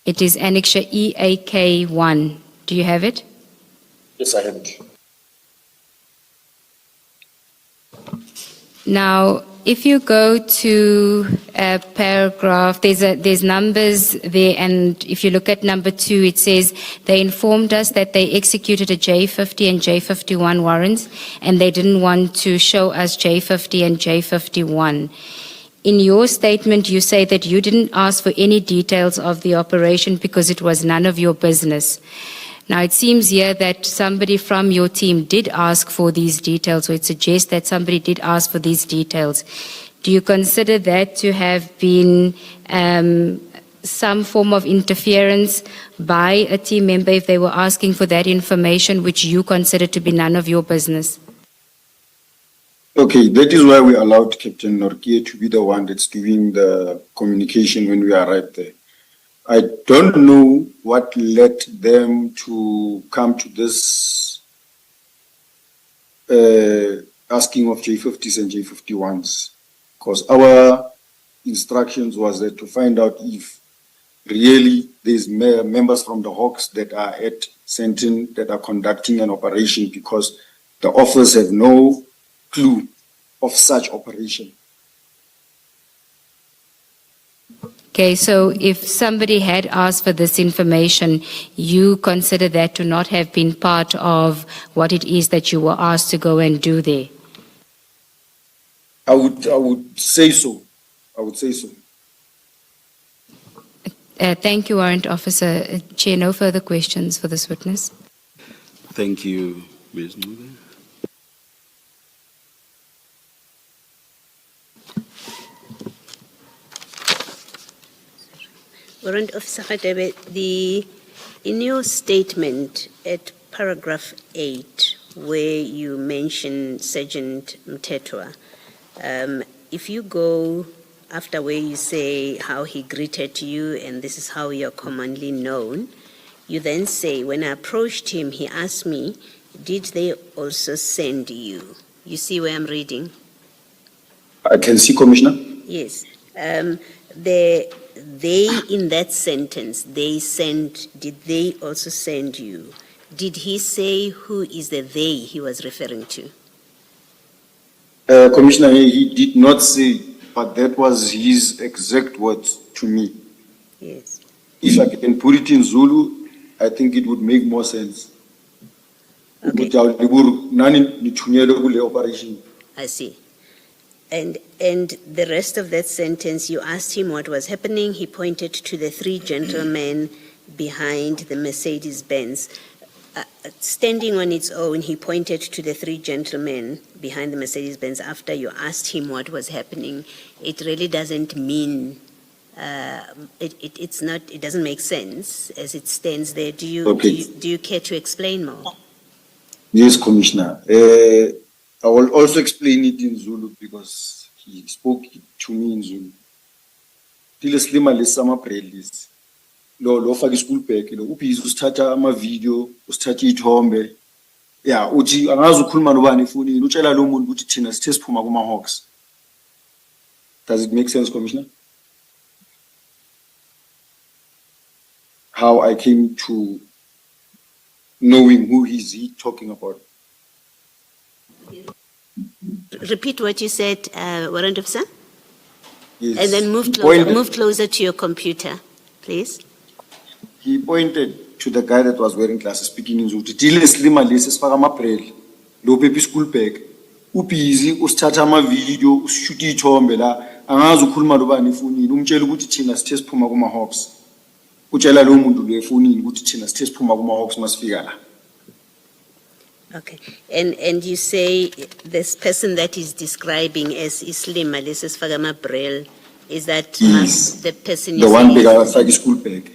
It is Annexure EAK1. Do you have it? Yes, I have it. Now, if you go to a paragraph, there's numbers there, and if you look at number 2, it says they informed us that they executed a J50 and J51 warrants, and they didn't want to show us J50 and J51. In your statement, you say that you didn't ask for any details of the operation because it was none of your business. Now, it seems here that somebody from your team did ask for these details, or it suggests that somebody did ask for these details. Do you consider that to have been some form of interference by a team member if they were asking for that information which you consider to be none of your business? Okay, that is why we allowed Captain Norkie to be the one that's doing the communication when we arrived there. I don't know what led them to come to this asking of J50s and J51s, because our instructions was that to find out if really there's members from the Hawks that are at Sentin that are conducting an operation, because the officers have no clue of such operation. Okay, so if somebody had asked for this information, you consider that to not have been part of what it is that you were asked to go and do there? I would say so. I would say so. Thank you, Warrant Officer. Chair, no further questions for this witness. Thank you, Ms. Nuga. Warrant Officer Hadebe, in your statement at paragraph 8, where you mention Sergeant Mtetwa, if you go after where you say how he greeted you and this is how you're commonly known, you then say, when I approached him, he asked me, did they also send you? You see where I'm reading? I can see, Commissioner. Yes. They in that sentence, did they also send you? Did he say who is the they he was referring to? Commissioner, he did not say, but that was his exact words to me. Yes. If I can put it in Zulu, I think it would make more sense. Okay. Operation. I see. And the rest of that sentence, you asked him what was happening. He pointed to the three gentlemen behind the Mercedes-Benz. Standing on its own, he pointed to the three gentlemen behind the Mercedes-Benz after you asked him what was happening. It really doesn't mean, it doesn't make sense as it stands there. Do you care to explain more? Yes, Commissioner. I will also explain it in Zulu because he spoke to me in Zulu. Tileslima lesama prelis. Lo faki school pack lo uphiza usithatha ama video usithatha ithombe ya uthi angazi ukukhuluma nobani efonini utshela lo muntu ukuthi thina sithe siphuma kuma Hawks. Does it make sense, Commissioner? How I came to knowing who is he talking about? Repeat what you said, Warrant Officer. Yes. And then move closer to your computer, please. He pointed to the guy that was wearing glasses, speaking in Zulu. Tile slima lesi sifaka amabrel. Lo pepi school bag. Ubhizi usithatha ama video, ushoot ithombe la. Angazi ukukhuluma nobani efonini. Umtshela ukuthi thina sithe siphuma kuma Hawks. Utshela lo muntu lo efonini ukuthi thina sithe siphuma kuma Hawks masifika la. Okay. And you say this person that is describing as Islim Malesis Fagama Brel, is that Yes. the person you The say one is- big outside school bag.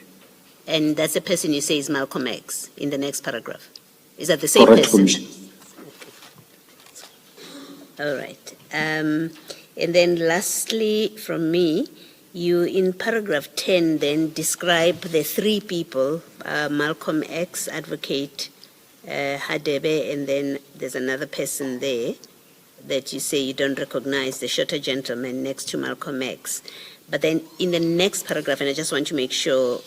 And that's the person you say is Malcolm X in the next paragraph. Is that the same Correct, person? Commissioner. All right. And then lastly, from me, you in paragraph 10 then describe the three people, Malcolm X, Advocate Hadebe, and then there's another person there that you say you don't recognize, the shorter gentleman next to Malcolm X. But then in the next paragraph, and I just want to make sure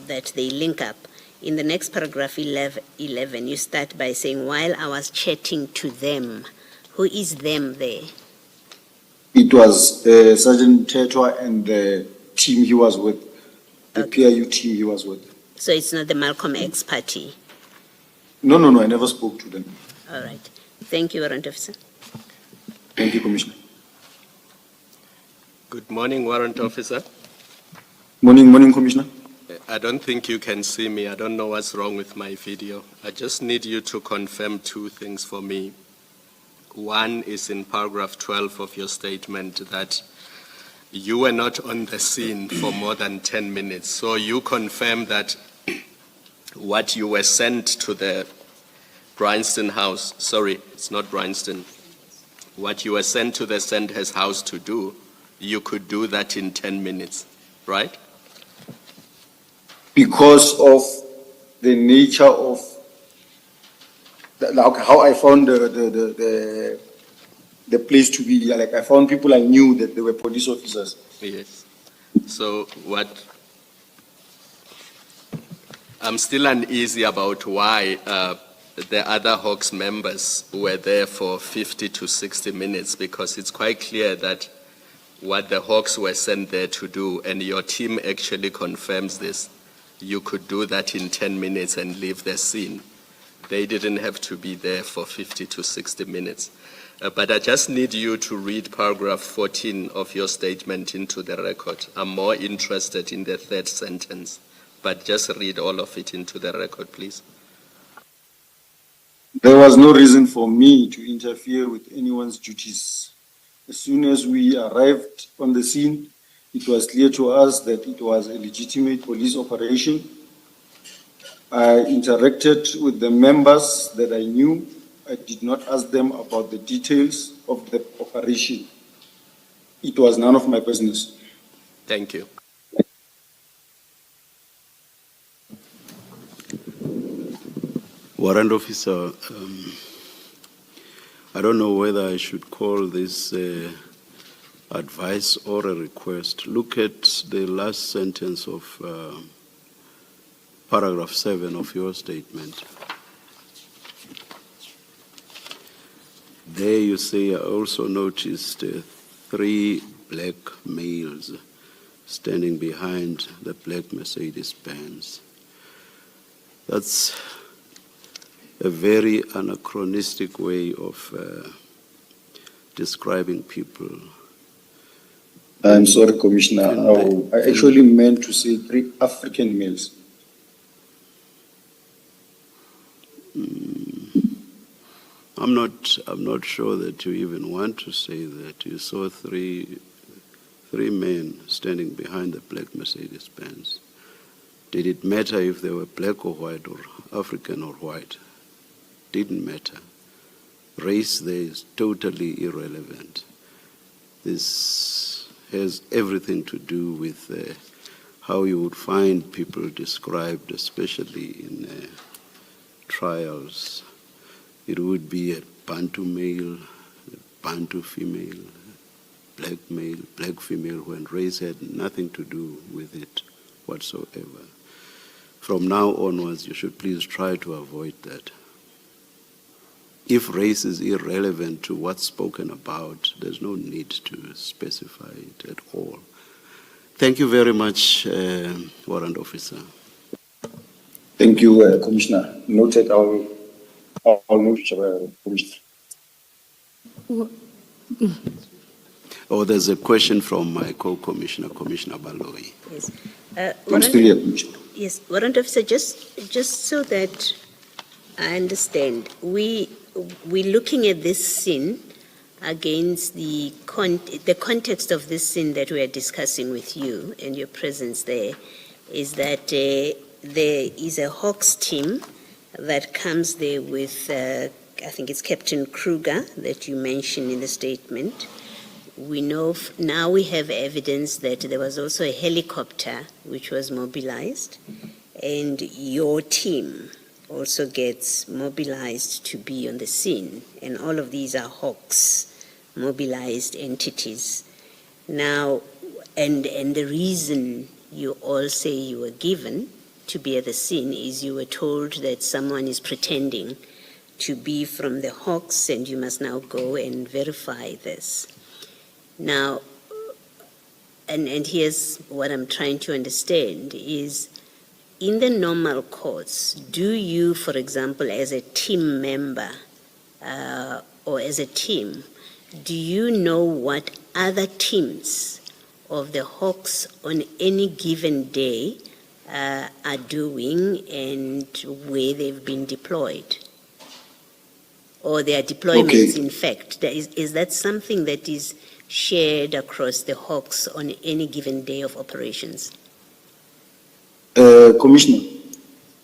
that they link up, in the next paragraph 11, you start by saying, while I was chatting to them. Who is them there? It was Sergeant Tetwa and the team he was with, the PIU team he was with. So it's not the Malcolm X party. No, I never spoke to them. All right. Thank you, Warrant Officer. Thank you, Commissioner. Good morning, Warrant Officer. Morning, Commissioner. I don't think you can see me. I don't know what's wrong with my video. I just need you to confirm two things for me. One is in paragraph 12 of your statement that you were not on the scene for more than 10 minutes. So you confirm that what you were sent to the Bryanston house, sorry, it's not Bryanston, what you were sent to the Sandhurst house to do, you could do that in 10 minutes, right? Because of the nature of like how I found the place to be. Like I found people I knew that they were police officers. Yes. So I'm still uneasy about why the other Hawks members were there for 50 to 60 minutes, because it's quite clear that what the Hawks were sent there to do, and your team actually confirms this, you could do that in 10 minutes and leave the scene. They didn't have to be there for 50 to 60 minutes. But I just need you to read paragraph 14 of your statement into the record. I'm more interested in the third sentence, but just read all of it into the record, please. There was no reason for me to interfere with anyone's duties. As soon as we arrived on the scene, it was clear to us that it was a legitimate police operation. I interacted with the members that I knew. I did not ask them about the details of the operation. It was none of my business. Thank you. Warrant Officer, I don't know whether I should call this advice or a request. Look at the last sentence of paragraph 7 of your statement. There you say, I also noticed 3 black males standing behind the black Mercedes-Benz. That's a very anachronistic way of describing people. I'm sorry, Commissioner. I actually meant to say 3 African males. I'm not sure that you even want to say that. You saw three men standing behind the black Mercedes-Benz. Did it matter if they were black or white or African or white? Didn't matter. Race there is totally irrelevant. This has everything to do with how you would find people described, especially in trials. It would be a Bantu male, a Bantu female, black male, black female, when race had nothing to do with it whatsoever. From now onwards, you should please try to avoid that. If race is irrelevant to what's spoken about, there's no need to specify it at all. Thank you very much, Warrant Officer. Thank you, Commissioner. Noted. I'll note, Commissioner. Oh, there's a question from my co-commissioner, Commissioner Baloyi. Yes. I'm still here, Commissioner. Yes, Warrant Officer, just so that I understand, we're looking at this scene against the context of this scene that we are discussing with you and your presence there, is that there is a Hawks team that comes there with, I think it's Captain Kruger that you mentioned in the statement. We know now we have evidence that there was also a helicopter which was mobilized, and your team also gets mobilized to be on the scene, and all of these are Hawks mobilized entities. Now, and the reason you all say you were given to be at the scene is you were told that someone is pretending to be from the Hawks and you must now go and verify this. Now, and here's what I'm trying to understand is, in the normal course, do you, for example, as a team member or as a team, do you know what other teams of the Hawks on any given day are doing and where they've been deployed? Or their deployments, in fact. Is that something that is shared across the Hawks on any given day of operations? Commissioner,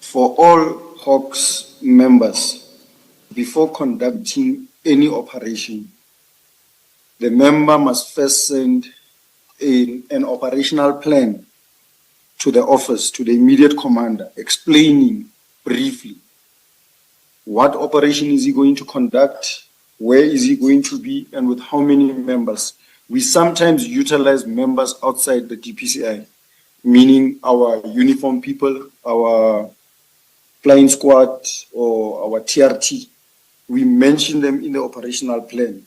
for all Hawks members, before conducting any operation, the member must first send an operational plan to the office, to the immediate commander, explaining briefly what operation is he going to conduct, where is he going to be, and with how many members. We sometimes utilize members outside the DPCI, meaning our uniform people, our flying squad, or our TRT. We mention them in the operational plan.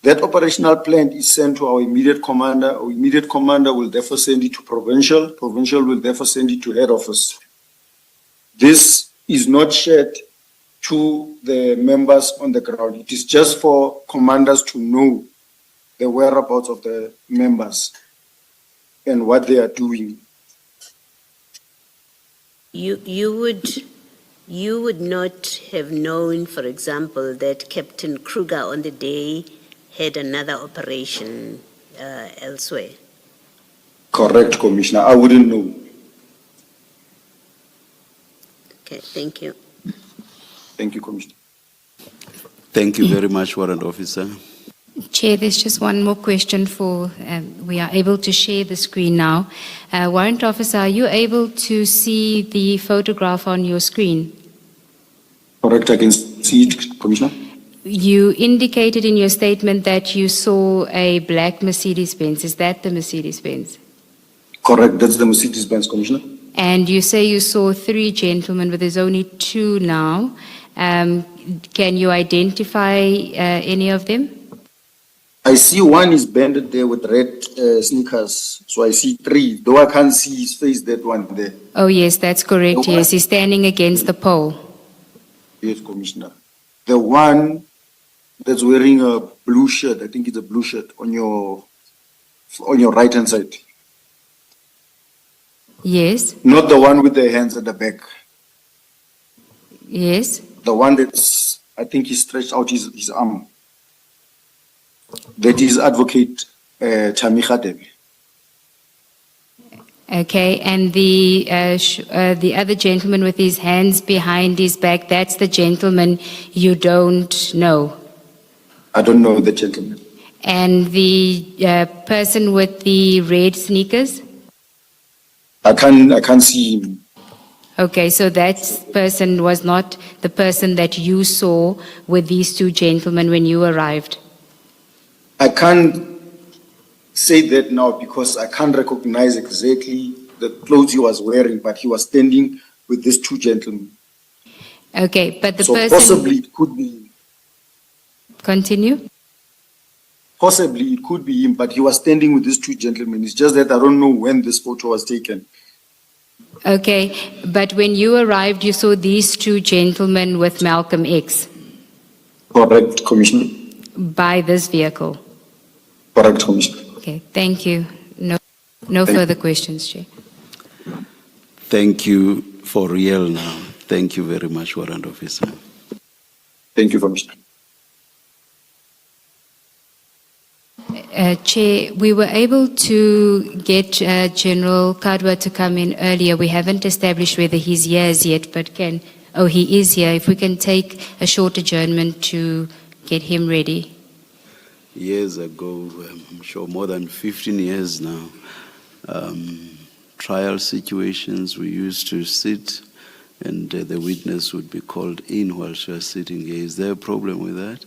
That operational plan is sent to our immediate commander. Our immediate commander will therefore send it to provincial. Provincial will therefore send it to head office. This is not shared to the members on the ground. It is just for commanders to know the whereabouts of the members and what they are doing. You would not have known, for example, that Captain Kruger on the day had another operation elsewhere. Correct, Commissioner. I wouldn't know. Okay, thank you. Thank you, Commissioner. Thank you very much, Warrant Officer. Chair, there's just one more question for, we are able to share the screen now. Warrant Officer, are you able to see the photograph on your screen? Correct, I can see it, Commissioner. You indicated in your statement that you saw a black Mercedes-Benz. Is that the Mercedes-Benz? Correct, that's the Mercedes-Benz, Commissioner. And you say you saw 3 gentlemen, but there's only 2 now. Can you identify any of them? I see one is banded there with red sneakers, so I see 3. Though I can't see his face, that one there. Oh, yes, that's correct. Yes, he's standing against the pole. Yes, Commissioner. The one that's wearing a blue shirt, I think it's a blue shirt, on your right-hand side. Yes, Not the one with the hands at the back. yes. The one that's, I think he stretched out his arm. That is Advocate Tami Khatebe. Okay, and the other gentleman with his hands behind his back, that's the gentleman you don't know. I don't know the gentleman. And the person with the red sneakers? I can't see him. Okay, so that person was not the person that you saw with these 2 gentlemen when you arrived? I can't say that now because I can't recognize exactly the clothes he was wearing, but he was standing with these 2 gentlemen. Okay, but the So person... possibly it could be. Continue. Possibly it could be him, but he was standing with these 2 gentlemen. It's just that I don't know when this photo was taken. Okay, but when you arrived, you saw these 2 gentlemen with Malcolm X Correct, Commissioner. by this vehicle. Correct, Commissioner. Okay, thank you. No further questions, Chair. Thank you for real now. Thank you very much, Warrant Officer. Thank you, Commissioner. Chair, we were able to get General Kadwa to come in earlier. We haven't established whether he's here as yet, but he is here. If we can take a short adjournment to get him ready. Years ago, I'm sure more than 15 years now, trial situations, we used to sit and the witness would be called in while she was sitting here. Is there a problem with that?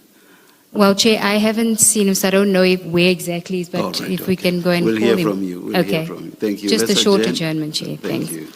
Well, Chair, I haven't seen him, so I don't know where exactly he is, but All right, if we can go and we'll call him. hear from you. We'll hear from you. Thank you. Just Let's a short adjourn. adjournment, Chair. Thank Thanks. you.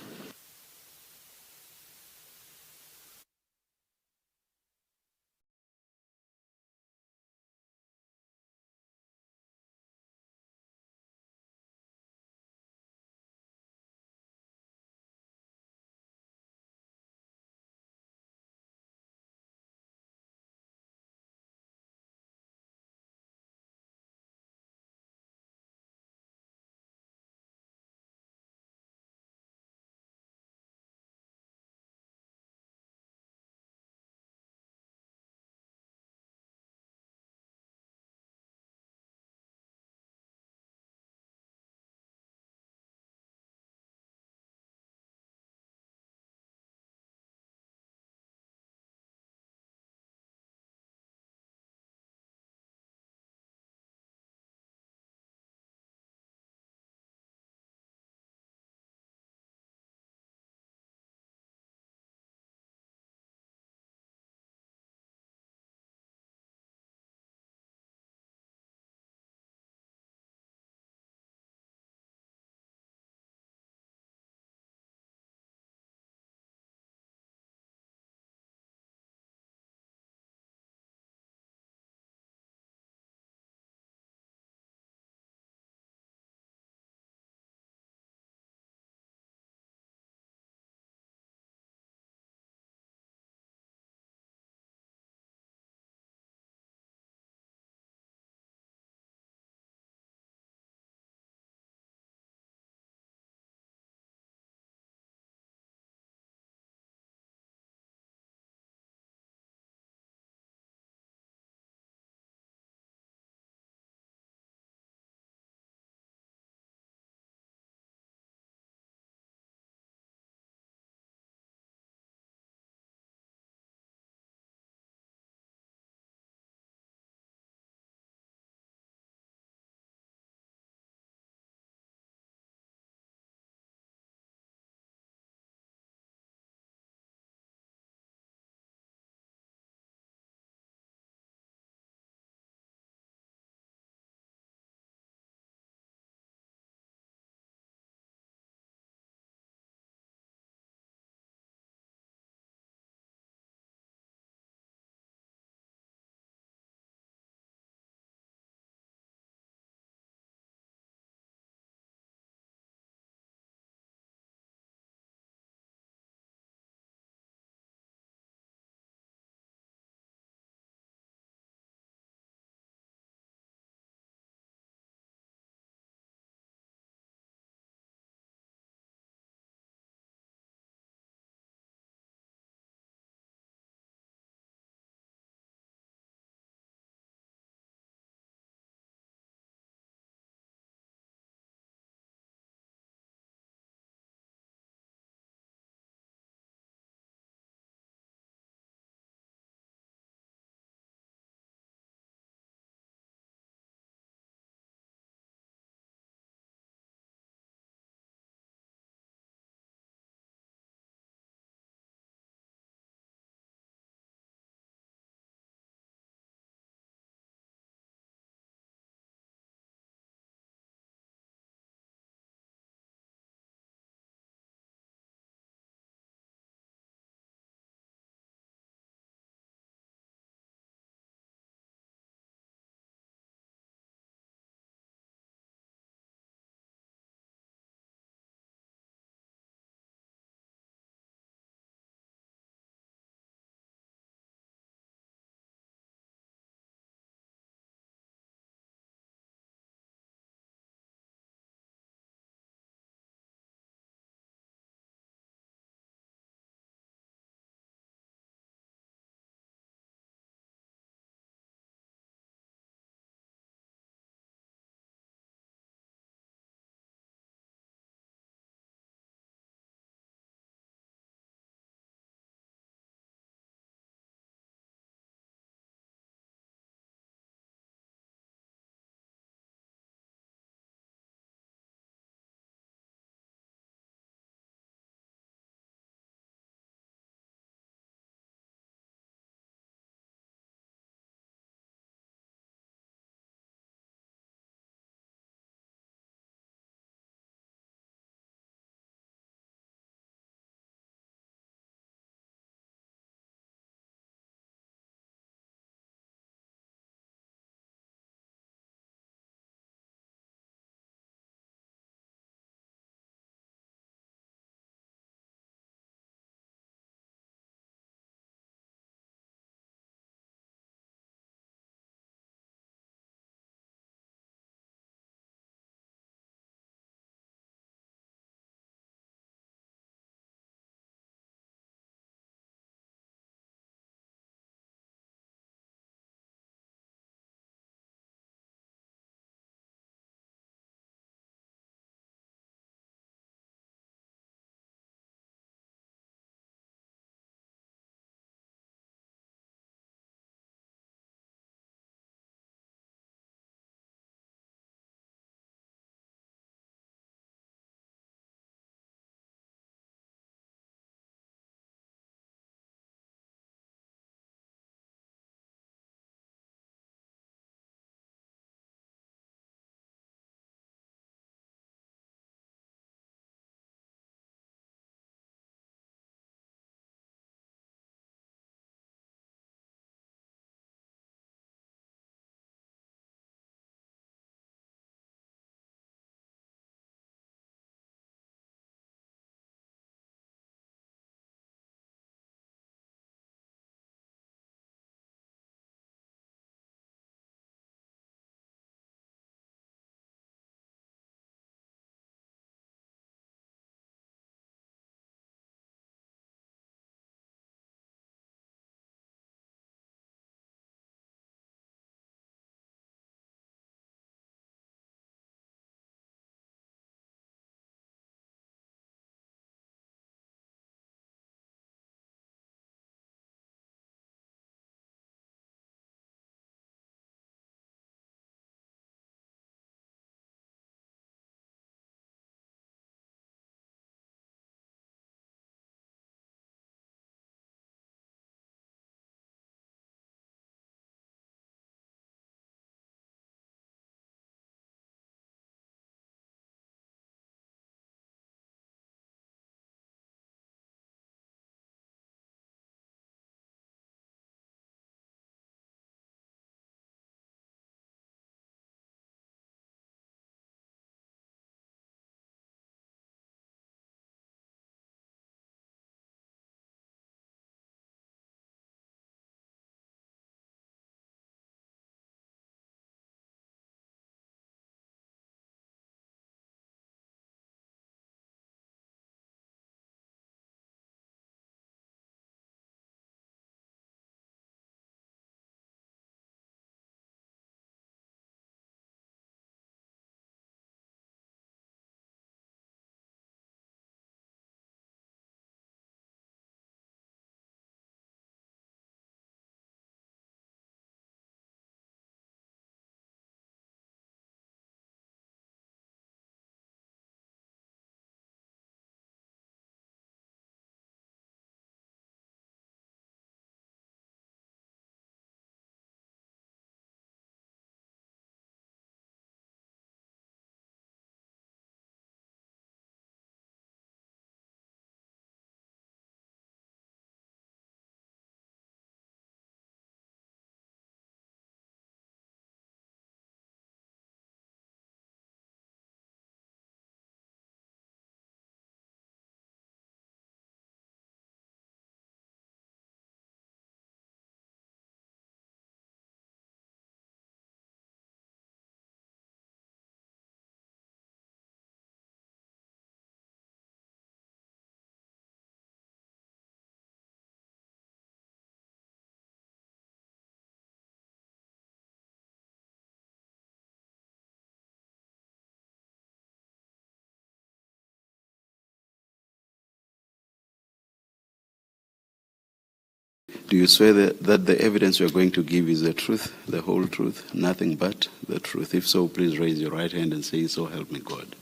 Do you swear that the evidence you are going to give is the truth, the whole truth, nothing but the truth? If so, please raise your right hand and say, "So help me God."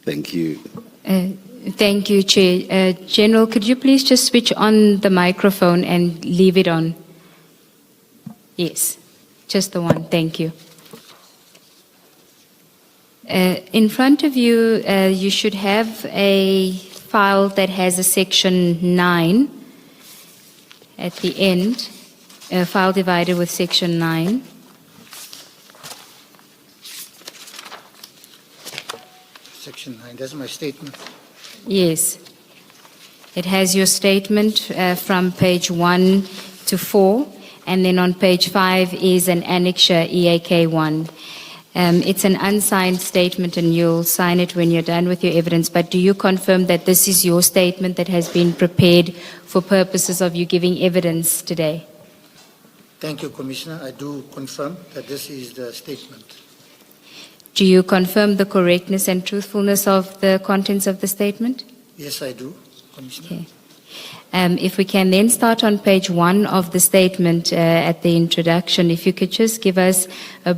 Thank you. Thank you, Chair. General, could you please just switch on the microphone and leave it on? Yes, just the one. Thank you. In front of you, you should have a file that has a section 9 at the end, a file divided with section 9. Section 9, that's my statement. Yes. It has your statement from page 1 to 4, and then on page 5 is an annexure EAK 1. It's an unsigned statement, and you'll sign it when you're done with your evidence, but do you confirm that this is your statement that has been prepared for purposes of you giving evidence today? Thank you, Commissioner. I do confirm that this is the statement. Do you confirm the correctness and truthfulness of the contents of the statement? Yes, I do, Commissioner. Okay. If we can then start on page 1 of the statement at the introduction, if you could just give us a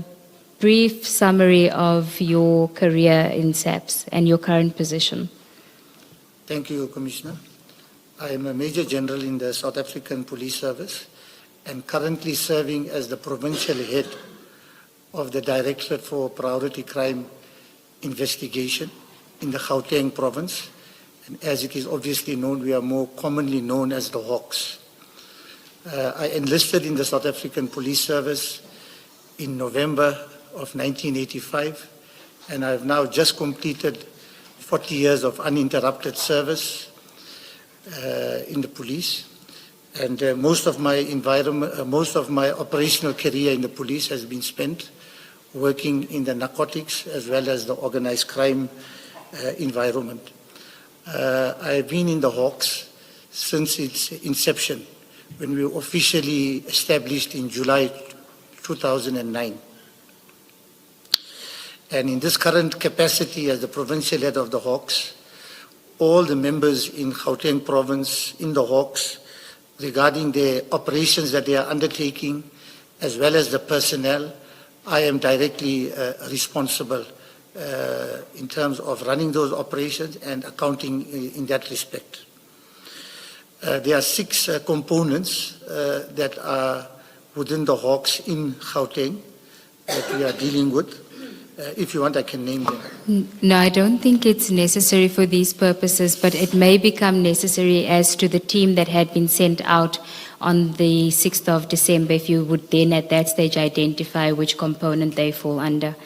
brief summary of your career in SAPS and your current position. Thank you, Commissioner. I am a Major General in the South African Police Service and currently serving as the Provincial Head of the Directorate for Priority Crime Investigation in the Gauteng Province. And as it is obviously known, we are more commonly known as the Hawks. I enlisted in the South African Police Service in November of 1985, and I have now just completed 40 years of uninterrupted service in the police. And most of my operational career in the police has been spent working in the narcotics as well as the organized crime environment. I have been in the Hawks since its inception, when we were officially established in July 2009. And in this current capacity as the provincial head of the Hawks, all the members in Gauteng province in the Hawks, regarding the operations that they are undertaking, as well as the personnel, I am directly responsible in terms of running those operations and accounting in that respect. There are 6 components that are within the Hawks in Gauteng that we are dealing with. If you want, I can name them. No, I don't think it's necessary for these purposes, but it may become necessary as to the team that had been sent out on the 6th of December, if you would then at that stage identify which component they fall under.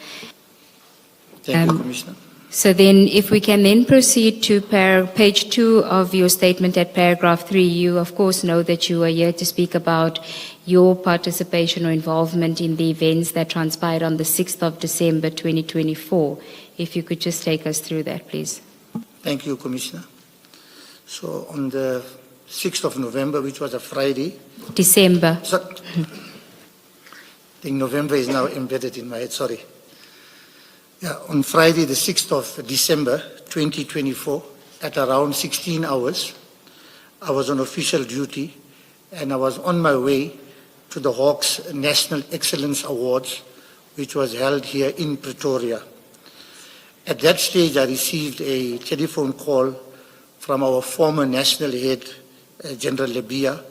Thank you, Commissioner. So then if we can then proceed to page 2 of your statement at paragraph 3, you of course know that you are here to speak about your participation or involvement in the events that transpired on the 6th of December 2024. If you could just take us through that, please. Thank you, Commissioner. So on the 6th of November, which was a Friday. December. I think November is now embedded in my head, sorry. Yeah, on Friday, the 6th of December 2024, at around 16 hours, I was on official duty and I was on my way to the Hawks National Excellence Awards, which was held here in Pretoria. At that stage, I received a telephone call from our former national head, General Lebia,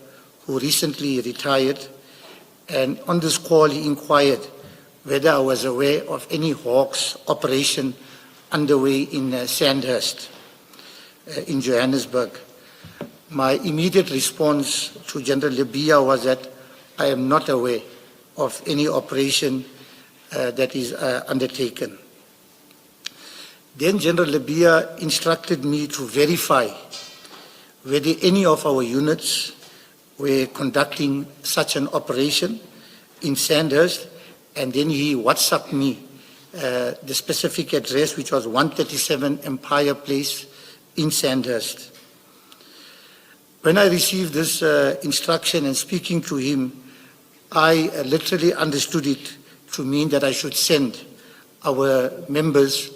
who recently retired. And on this call, he inquired whether I was aware of any Hawks operation underway in Sandhurst, in Johannesburg. My immediate response to General Lebia was that I am not aware of any operation that is undertaken. Then General Lebia instructed me to verify whether any of our units were conducting such an operation in Sandhurst, and then he WhatsApped me the specific address, which was 137 Empire Place in Sandhurst. When I received this instruction and speaking to him, I literally understood it to mean that I should send our members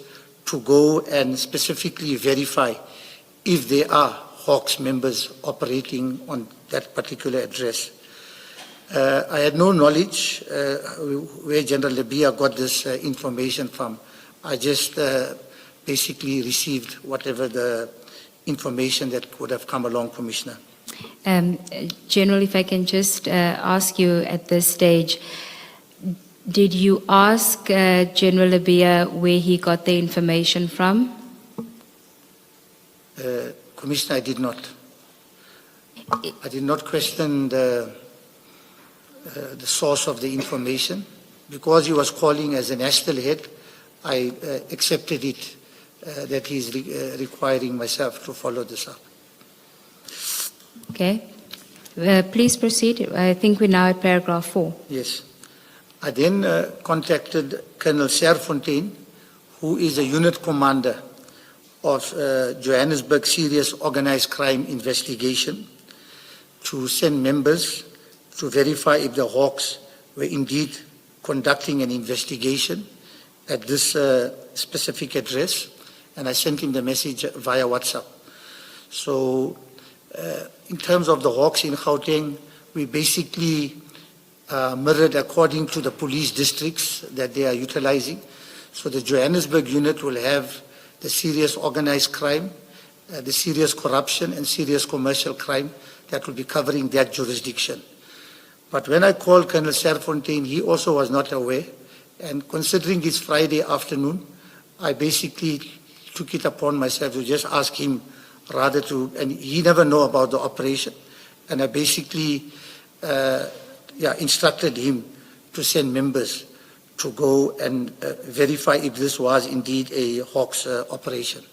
to go and specifically verify if there are Hawks members operating on that particular address. I had no knowledge where General Labia got this information from. I just basically received whatever the information that would have come along, Commissioner. General, if I can just ask you at this stage, did you ask General Labia where he got the information from? Commissioner, I did not. I did not question the source of the information. Because he was calling as a national head, I accepted it that he's requiring myself to follow this up. Okay. Please proceed. I think we're now at paragraph 4. Yes. I then contacted Colonel Serfontein, who is a unit commander of Johannesburg Serious Organized Crime Investigation, to send members to verify if the Hawks were indeed conducting an investigation at this specific address, and I sent him the message via WhatsApp. So in terms of the Hawks in Gauteng, we basically mirrored according to the police districts that they are utilizing. So the Johannesburg unit will have the serious organized crime, the serious corruption and serious commercial crime that will be covering that jurisdiction. But when I called Colonel Serfontein, he also was not aware. And considering it's Friday afternoon, I basically took it upon myself to just ask him rather to, and he never know about the operation. And I basically instructed him to send members to go and verify if this was indeed a Hawks operation.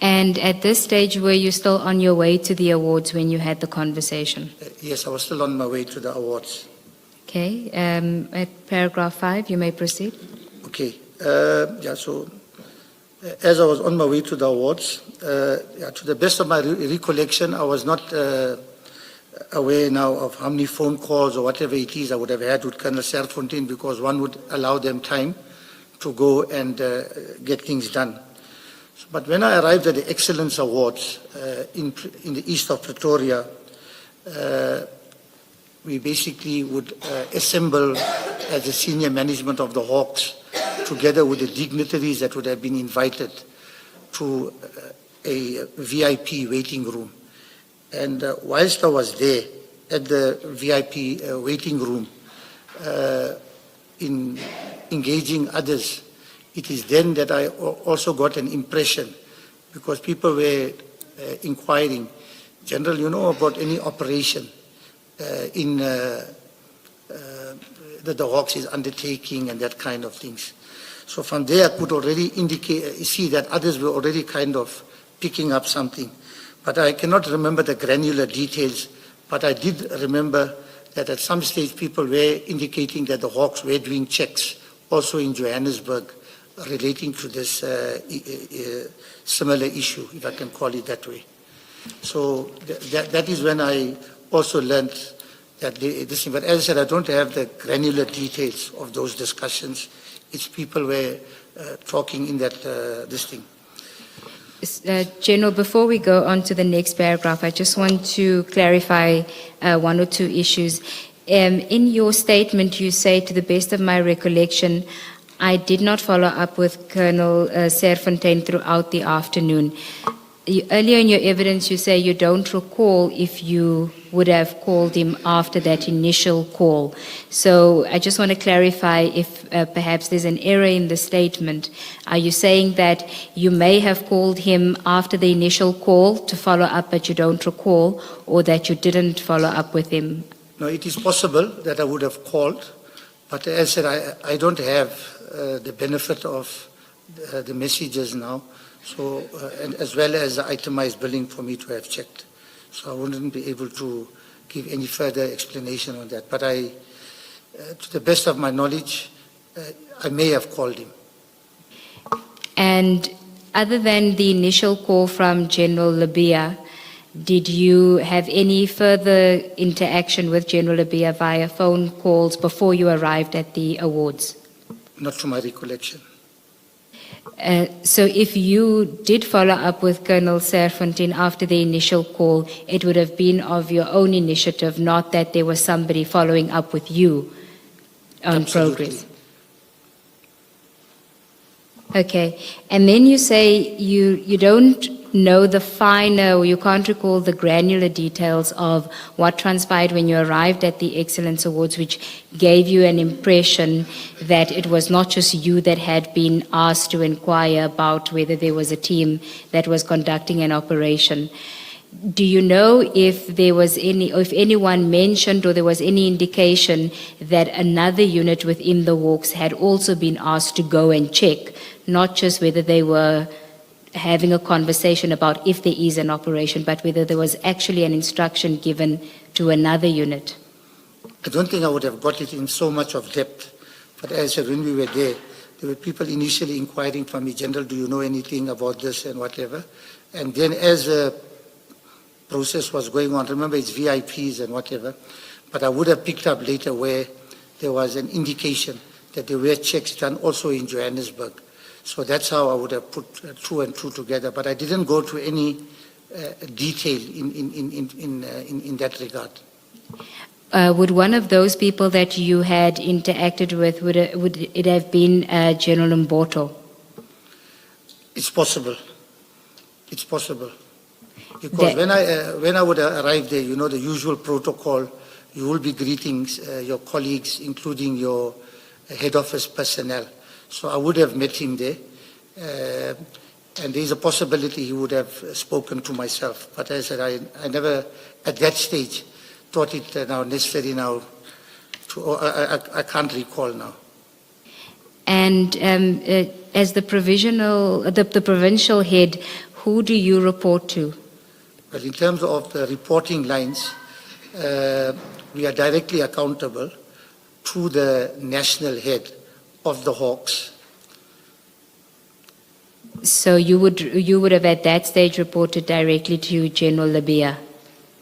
And at this stage, were you still on your way to the awards when you had the conversation? Yes, I was still on my way to the awards. Okay. At paragraph 5, you may proceed. Okay. So as I was on my way to the awards, to the best of my recollection, I was not aware now of how many phone calls or whatever it is I would have had with Colonel Serfontein, because one would allow them time to go and get things done. But when I arrived at the Excellence Awards in the east of Pretoria, we basically would assemble as the senior management of the Hawks, together with the dignitaries that would have been invited to a VIP waiting room. And whilst I was there at the VIP waiting room, in engaging others, it is then that I also got an impression, because people were inquiring, General, you know about any operation that the Hawks is undertaking and that kind of things. So from there I could already see that others were already kind of picking up something. But I cannot remember the granular details, but I did remember that at some stage people were indicating that the Hawks were doing checks also in Johannesburg relating to this similar issue, if I can call it that way. So that is when I also learned that this thing. But as I said, I don't have the granular details of those discussions. It's people were talking in that this thing. General, before we go on to the next paragraph, I just want to clarify one or two issues. In your statement, you say, to the best of my recollection, I did not follow up with Colonel Serfontein throughout the afternoon. Earlier in your evidence, you say you don't recall if you would have called him after that initial call. So I just want to clarify if perhaps there's an error in the statement. Are you saying that you may have called him after the initial call to follow up, but you don't recall, or that you didn't follow up with him? No, it is possible that I would have called, but as I said, I don't have the benefit of the messages now, so and as well as the itemized billing for me to have checked. So I wouldn't be able to give any further explanation on that. But to the best of my knowledge, I may have called him. And other than the initial call from General Labia, did you have any further interaction with General Labia via phone calls before you arrived at the awards? Not to my recollection. So if you did follow up with Colonel Serfontein after the initial call, it would have been of your own initiative, not that there was somebody following up with you on Absolutely. progress. Okay. And then you say you don't know the finer, or you can't recall the granular details of what transpired when you arrived at the Excellence Awards, which gave you an impression that it was not just you that had been asked to inquire about whether there was a team that was conducting an operation. Do you know if there was if anyone mentioned or there was any indication that another unit within the Hawks had also been asked to go and check, not just whether they were having a conversation about if there is an operation, but whether there was actually an instruction given to another unit? I don't think I would have got it in so much of depth, but as I said, when we were there were people initially inquiring from me, General, do you know anything about this and whatever? And then as the process was going on, remember it's VIPs and whatever, but I would have picked up later where there was an indication that there were checks done also in Johannesburg. So that's how I would have put two and two together, but I didn't go to any detail in that regard. Would one of those people that you had interacted with, would it have been General Mboto? It's possible. It's possible. Because when I would arrive there, you know, the usual protocol, you will be greeting your colleagues, including your head office personnel. So I would have met him there, and there's a possibility he would have spoken to myself. But as I said, I never, at that stage, thought it now necessary now. I can't recall now. And as the provincial head, who do you report to? Well, in terms of the reporting lines, we are directly accountable to the national head of the Hawks. So you would have at that stage reported directly to General Labia?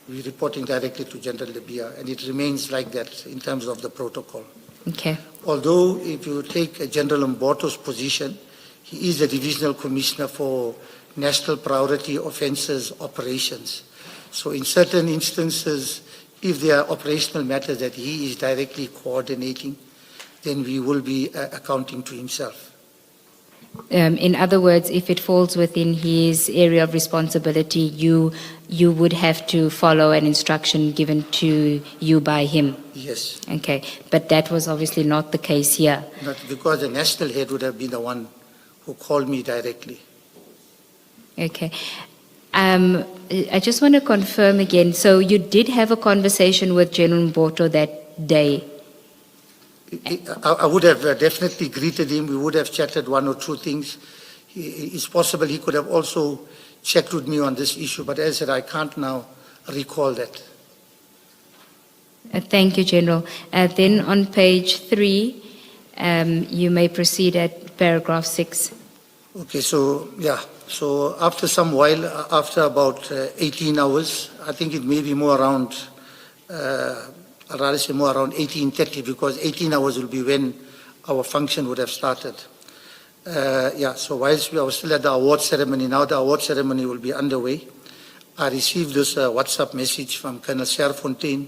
We're reporting directly to General Labia, and it remains like that in terms of the protocol. Okay. Although if you take General Mboto's position, he is the Divisional Commissioner for National Priority Offences Operations. So in certain instances, if there are operational matters that he is directly coordinating, then we will be accounting to himself. In other words, if it falls within his area of responsibility, you would have to follow an instruction given to you by him? Yes. Okay, but that was obviously not the case here. Not because the national head would have been the one who called me directly. Okay. I just want to confirm again, so you did have a conversation with General Mboto that day? I would have definitely greeted him. We would have chatted one or two things. It's possible he could have also checked with me on this issue, but as I said, I can't now recall that. Thank you, General. Then on page 3, you may proceed at paragraph 6. Okay, so yeah, so after some while, after about 18 hours, I think it may be more around, I'd rather say more around 18:30, because 18 hours will be when our function would have started. Yeah, so whilst we were still at the award ceremony, now the award ceremony will be underway. I received this WhatsApp message from Colonel Serfontein,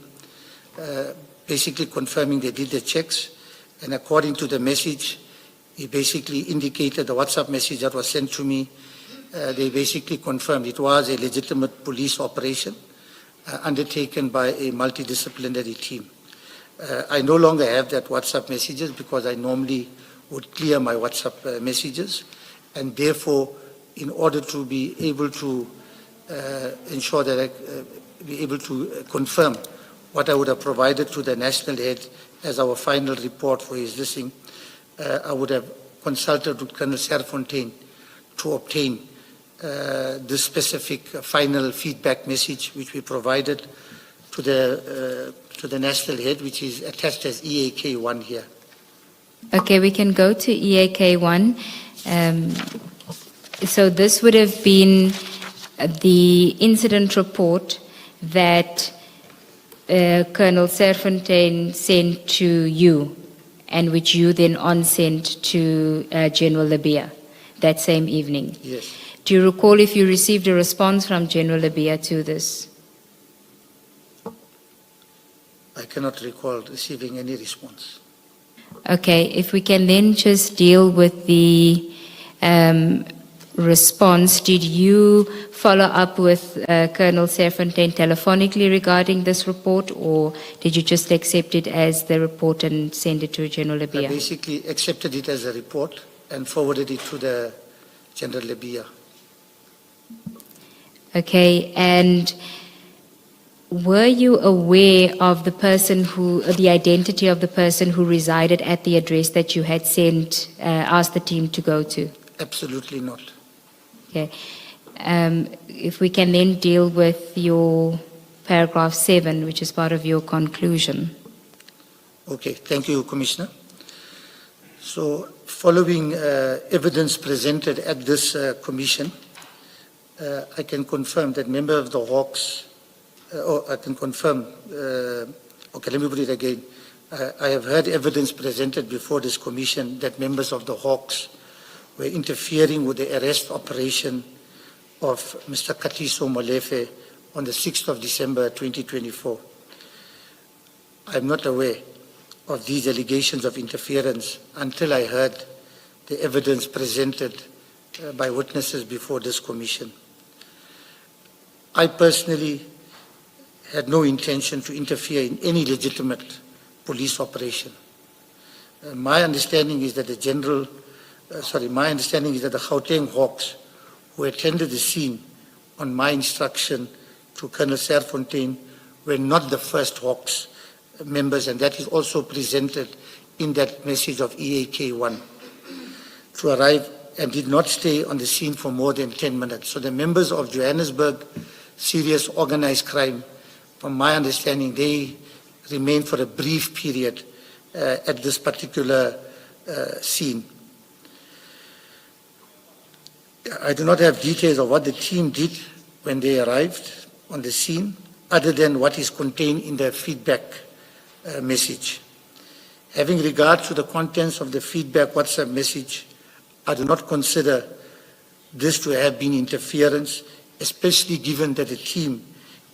basically confirming they did the checks, and according to the message, he basically indicated the WhatsApp message that was sent to me. They basically confirmed it was a legitimate police operation undertaken by a multidisciplinary team. I no longer have that WhatsApp messages because I normally would clear my WhatsApp messages, and therefore, in order to be able to ensure that I be able to confirm what I would have provided to the national head as our final report for his listing, I would have consulted with Colonel Serfontein to obtain this specific final feedback message which we provided to the national head, which is attached as EAK1 here. Okay, we can go to EAK1. So this would have been the incident report that Colonel Serfontein sent to you, and which you then on sent to General Labia. that same evening. Yes. Do you recall if you received a response from General Labia to this? I cannot recall receiving any response. Okay, if we can then just deal with the response. Did you follow up with Colonel Serfontein telephonically regarding this report, or did you just accept it as the report and send it to General I Labia? basically accepted it as a report and forwarded it to the General Labia. Okay, and were you aware of the person the identity of the person who resided at the address that you had asked the team to go to? Absolutely not. Okay. If we can then deal with your paragraph 7, which is part of your conclusion. Okay, thank you, Commissioner. So, following evidence presented at this commission, I can confirm that member of the Hawks, I can confirm, okay, let me put it again. I have heard evidence presented before this commission that members of the Hawks were interfering with the arrest operation of Mr. Katiso Molefe on the 6th of December 2024. I'm not aware of these allegations of interference until I heard the evidence presented by witnesses before this commission. I personally had no intention to interfere in any legitimate police operation. My understanding is that the Gauteng Hawks who attended the scene on my instruction to Colonel Serfontein were not the first Hawks members, and that is also presented in that message of EAK1, to arrive and did not stay on the scene for more than 10 minutes. So the members of Johannesburg Serious Organized Crime, from my understanding, they remained for a brief period at this particular scene. I do not have details of what the team did when they arrived on the scene, other than what is contained in the feedback message. Having regard to the contents of the feedback WhatsApp message, I do not consider this to have been interference, especially given that the team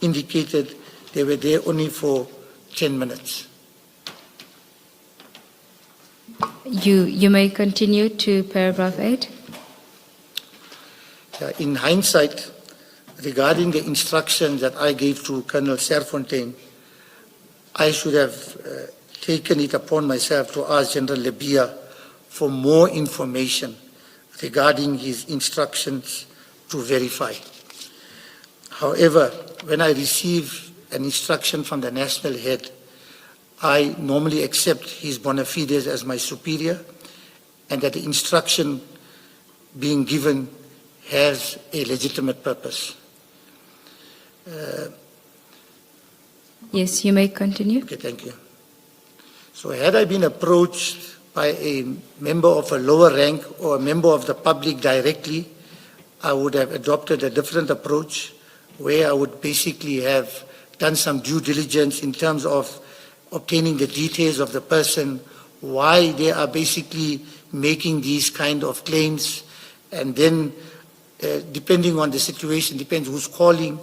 indicated they were there only for 10 minutes. You may continue to paragraph 8. In hindsight, regarding the instructions that I gave to Colonel Serfontein, I should have taken it upon myself to ask General Labia for more information regarding his instructions to verify. However, when I receive an instruction from the national head, I normally accept his bona fides as my superior, and that the instruction being given has a legitimate purpose. Yes, you may continue. Okay, thank you. So had I been approached by a member of a lower rank or a member of the public directly, I would have adopted a different approach, where I would basically have done some due diligence in terms of obtaining the details of the person, why they are basically making these kind of claims, and then depending on the situation, depends who's calling.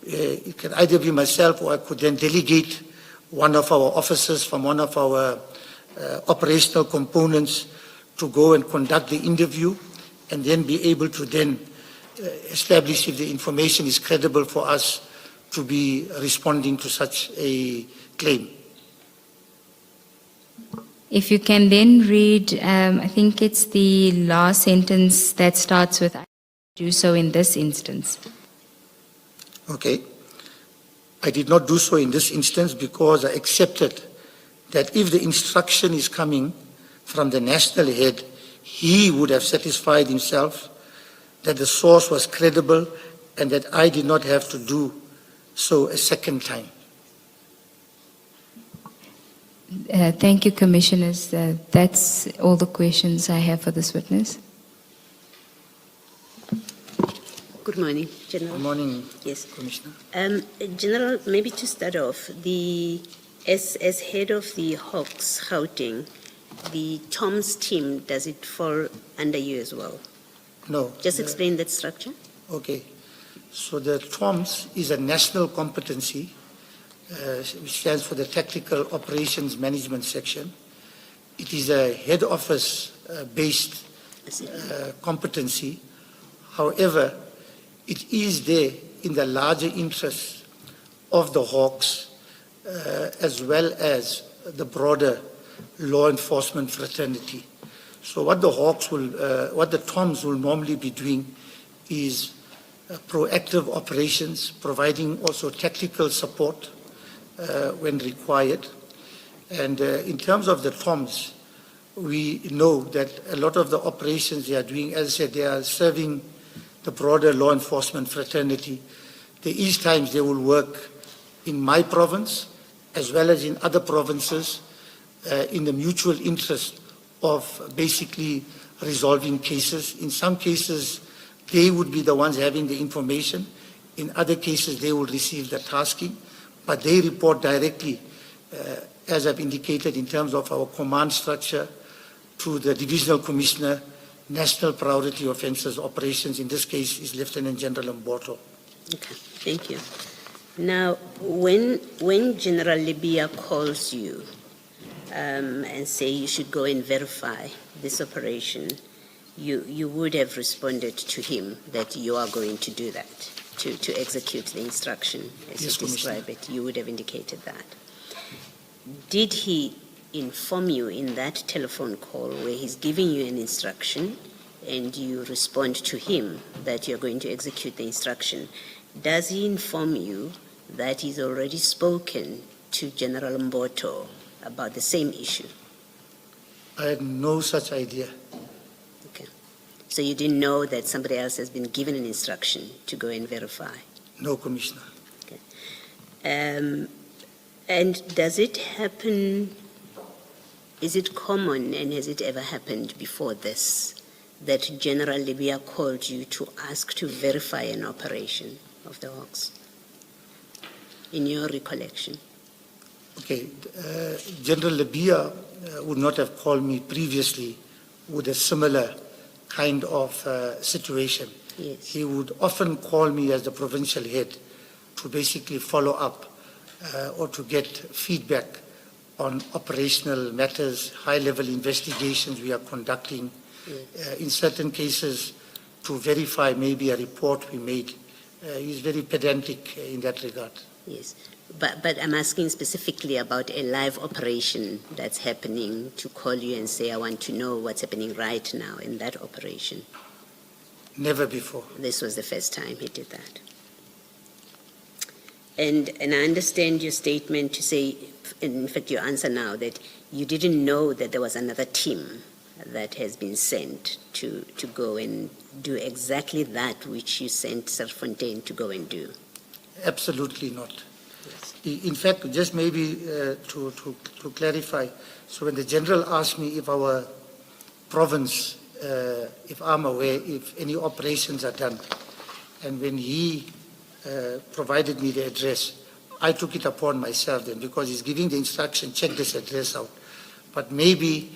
It can either be myself, or I could then delegate one of our officers from one of our operational components to go and conduct the interview, and then be able to then establish if the information is credible for us to be responding to such a claim. If you can then read, I think it's the last sentence that starts with, "I do so in this instance." Okay. I did not do so in this instance because I accepted that if the instruction is coming from the national head, he would have satisfied himself that the source was credible and that I did not have to do so a second time. Thank you, Commissioners. That's all the questions I have for this witness. Good morning, General. Good morning, Yes. Commissioner. General, maybe to start off, as head of the Hawks Gauteng, the Tom's team, does it fall under you as well? No. Just explain that structure. Okay. So the TOMS is a national competency, which stands for the Tactical Operations Management Section. It is a head office based competency. However, it is there in the larger interests of the Hawks as well as the broader law enforcement fraternity. So what the Hawks will, what the TOMS will normally be doing is proactive operations, providing also tactical support when required. And in terms of the TOMS, we know that a lot of the operations they are doing, as I said, they are serving the broader law enforcement fraternity. There is times they will work in my province as well as in other provinces in the mutual interest of basically resolving cases. In some cases, they would be the ones having the information. In other cases, they will receive the tasking, but they report directly, as I've indicated, in terms of our command structure, to the Divisional Commissioner, National Priority Offences Operations. In this case, is Lieutenant General Mboto. Okay, thank you. Now, when General Libya calls you and say you should go and verify this operation, you would have responded to him that you are going to do that, to execute the instruction as Yes, you describe it. You would have indicated that. Did he inform you in that telephone call where he's giving you an instruction and you respond to him that you're going to execute the instruction? Does he inform you that he's already spoken to General Mboto about the same issue? I had no such idea. Okay. So you didn't know that somebody else has been given an instruction to go and verify? No, Commissioner. And does it happen, is it common and has it ever happened before this that General Libya called you to ask to verify an operation of the Hawks, in your recollection? Okay, General Libya would not have called me previously with a similar kind of situation. Yes. He would often call me as the provincial head to basically follow up or to get feedback on operational matters, high-level investigations we are conducting. Yes. In certain cases, to verify maybe a report we made. He's very pedantic in that regard. Yes, but I'm asking specifically about a live operation that's happening, to call you and say, I want to know what's happening right now in that operation. Never before. This was the first time he did that. And I understand your statement to say, in fact your answer now, that you didn't know that there was another team that has been sent to go and do exactly that which you sent Serfontaine to go and do. Absolutely not. Yes. In fact, just maybe to clarify, so when the General asked me if our province, if I'm aware, if any operations are done, and when he provided me the address, I took it upon myself then, because he's giving the instruction, check this address out. But maybe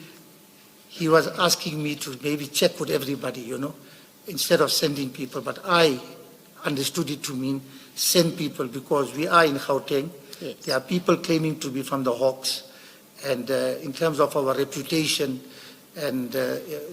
he was asking me to maybe check with everybody, you know, instead of sending people. But I understood it to mean send people, because we are in Gauteng. Yes. There are people claiming to be from the Hawks. And in terms of our reputation and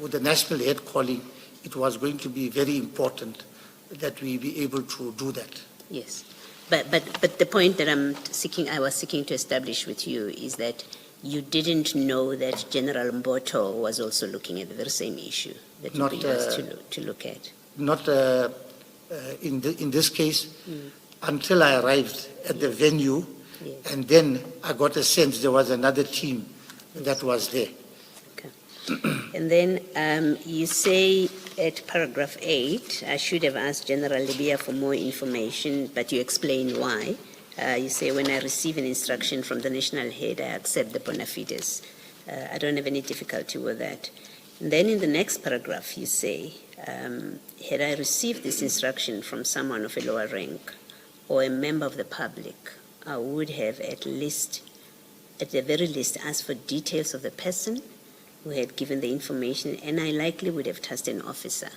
with the national head calling, it was going to be very important that we be able to do that. Yes, but the point that I was seeking to establish with you is that you didn't know that General Mboto was also looking at the very same issue that you been asked to look at. Not in this case, until I arrived at the venue, Yes. and then I got a sense there was another team that was there. Okay. And then you say at paragraph 8, I should have asked General Libya for more information, but you explain why. You say, when I receive an instruction from the national head, I accept the bona fides. I don't have any difficulty with that. And then in the next paragraph, you say, had I received this instruction from someone of a lower rank or a member of the public, I would have at the very least, asked for details of the person who had given the information, and I likely would have tasked an officer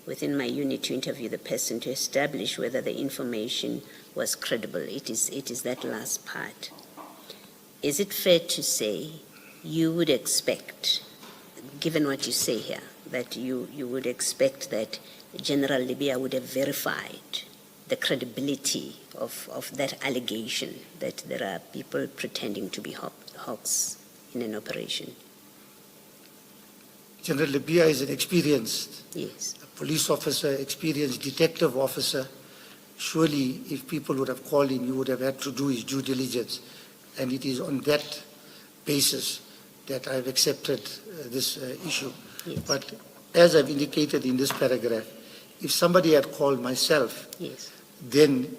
within my unit to interview the person to establish whether the information was credible. It is that last part. Is it fair to say you would expect, given what you say here, that you would expect that General Libya would have verified the credibility of that allegation that there are people pretending to be hawks in an operation? General Libya is an experienced Yes. police officer, experienced detective officer. Surely, if people would have called him, he would have had to do his due diligence. And it is on that basis that I've accepted this issue. Yes. But as I've indicated in this paragraph, if somebody had called myself, Yes. then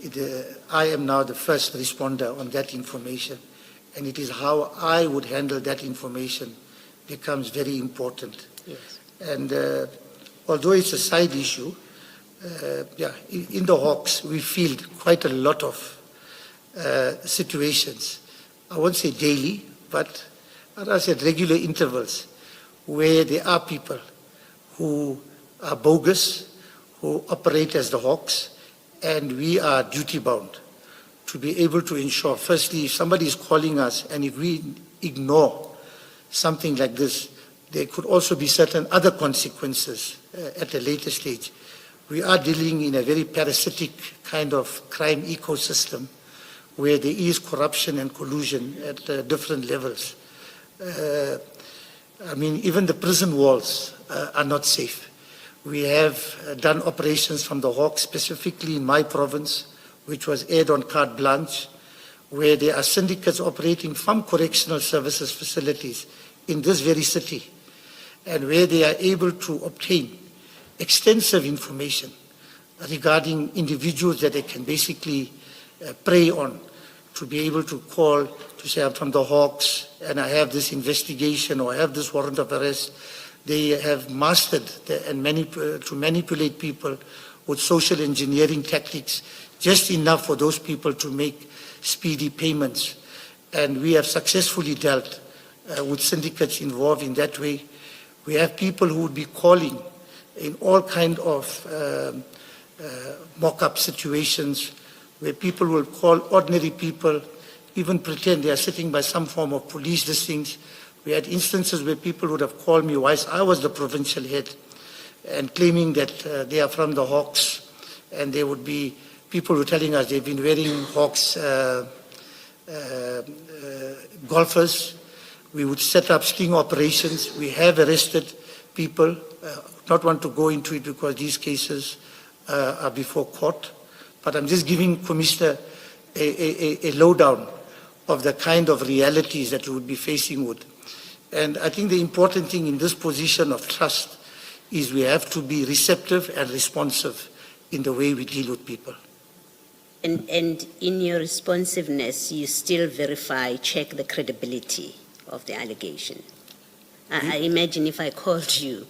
I am now the first responder on that information. And it is how I would handle that information becomes very important. Yes. And although it's a side issue, in the Hawks, we field quite a lot of situations. I won't say daily, but I said regular intervals, where there are people who are bogus, who operate as the Hawks, and we are duty-bound to be able to ensure, firstly, if somebody is calling us and if we ignore something like this, there could also be certain other consequences at a later stage. We are dealing in a very parasitic kind of crime ecosystem where there is corruption and collusion at different levels. Even the prison walls are not safe. We have done operations from the Hawks, specifically in my province, which was aired on carte blanche, where there are syndicates operating from correctional services facilities in this very city, and where they are able to obtain extensive information regarding individuals that they can basically prey on, to be able to call to say, I'm from the Hawks and I have this investigation or I have this warrant of arrest. They have mastered to manipulate people with social engineering tactics, just enough for those people to make speedy payments. And we have successfully dealt with syndicates involved in that way. We have people who would be calling in all kind of mock-up situations where people will call ordinary people, even pretend they are sitting by some form of police things. We had instances where people would have called me whilst I was the provincial head and claiming that they are from the Hawks, and there would be people who were telling us they've been wearing Hawks golfers. We would set up sting operations. We have arrested people. Not want to go into it because these cases are before court. But I'm just giving Commissioner a lowdown of the kind of realities that we would be facing with. And I think the important thing in this position of trust is we have to be receptive and responsive in the way we deal with people. And in your responsiveness, you still verify, check the credibility of the allegation. I imagine if I called you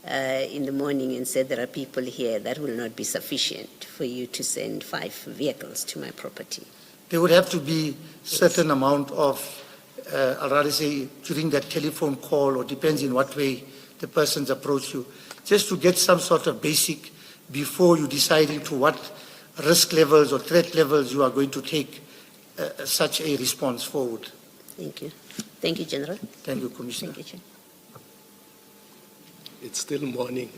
in the morning and said there are people here, that will not be sufficient for you to send 5 vehicles to my property. There would have to be certain amount of, I'd rather say, during that telephone call, or depends in what way the persons approach you, just to get some sort of basic before you deciding to what risk levels or threat levels you are going to take such a response forward. Thank you. Thank you, General. Thank you, Commissioner. Thank you, Chair. It's still morning.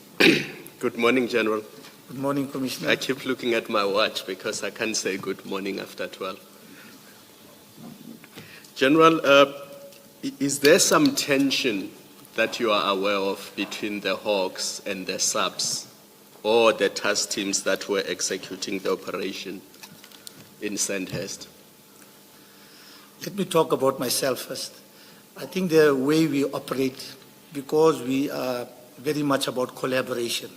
Good morning, General. Good morning, Commissioner. I keep looking at my watch because I can't say good morning after 12. General, is there some tension that you are aware of between the Hawks and the subs, or the task teams that were executing the operation in Sandhurst? Let me talk about myself first. I think the way we operate, because we are very much about collaboration,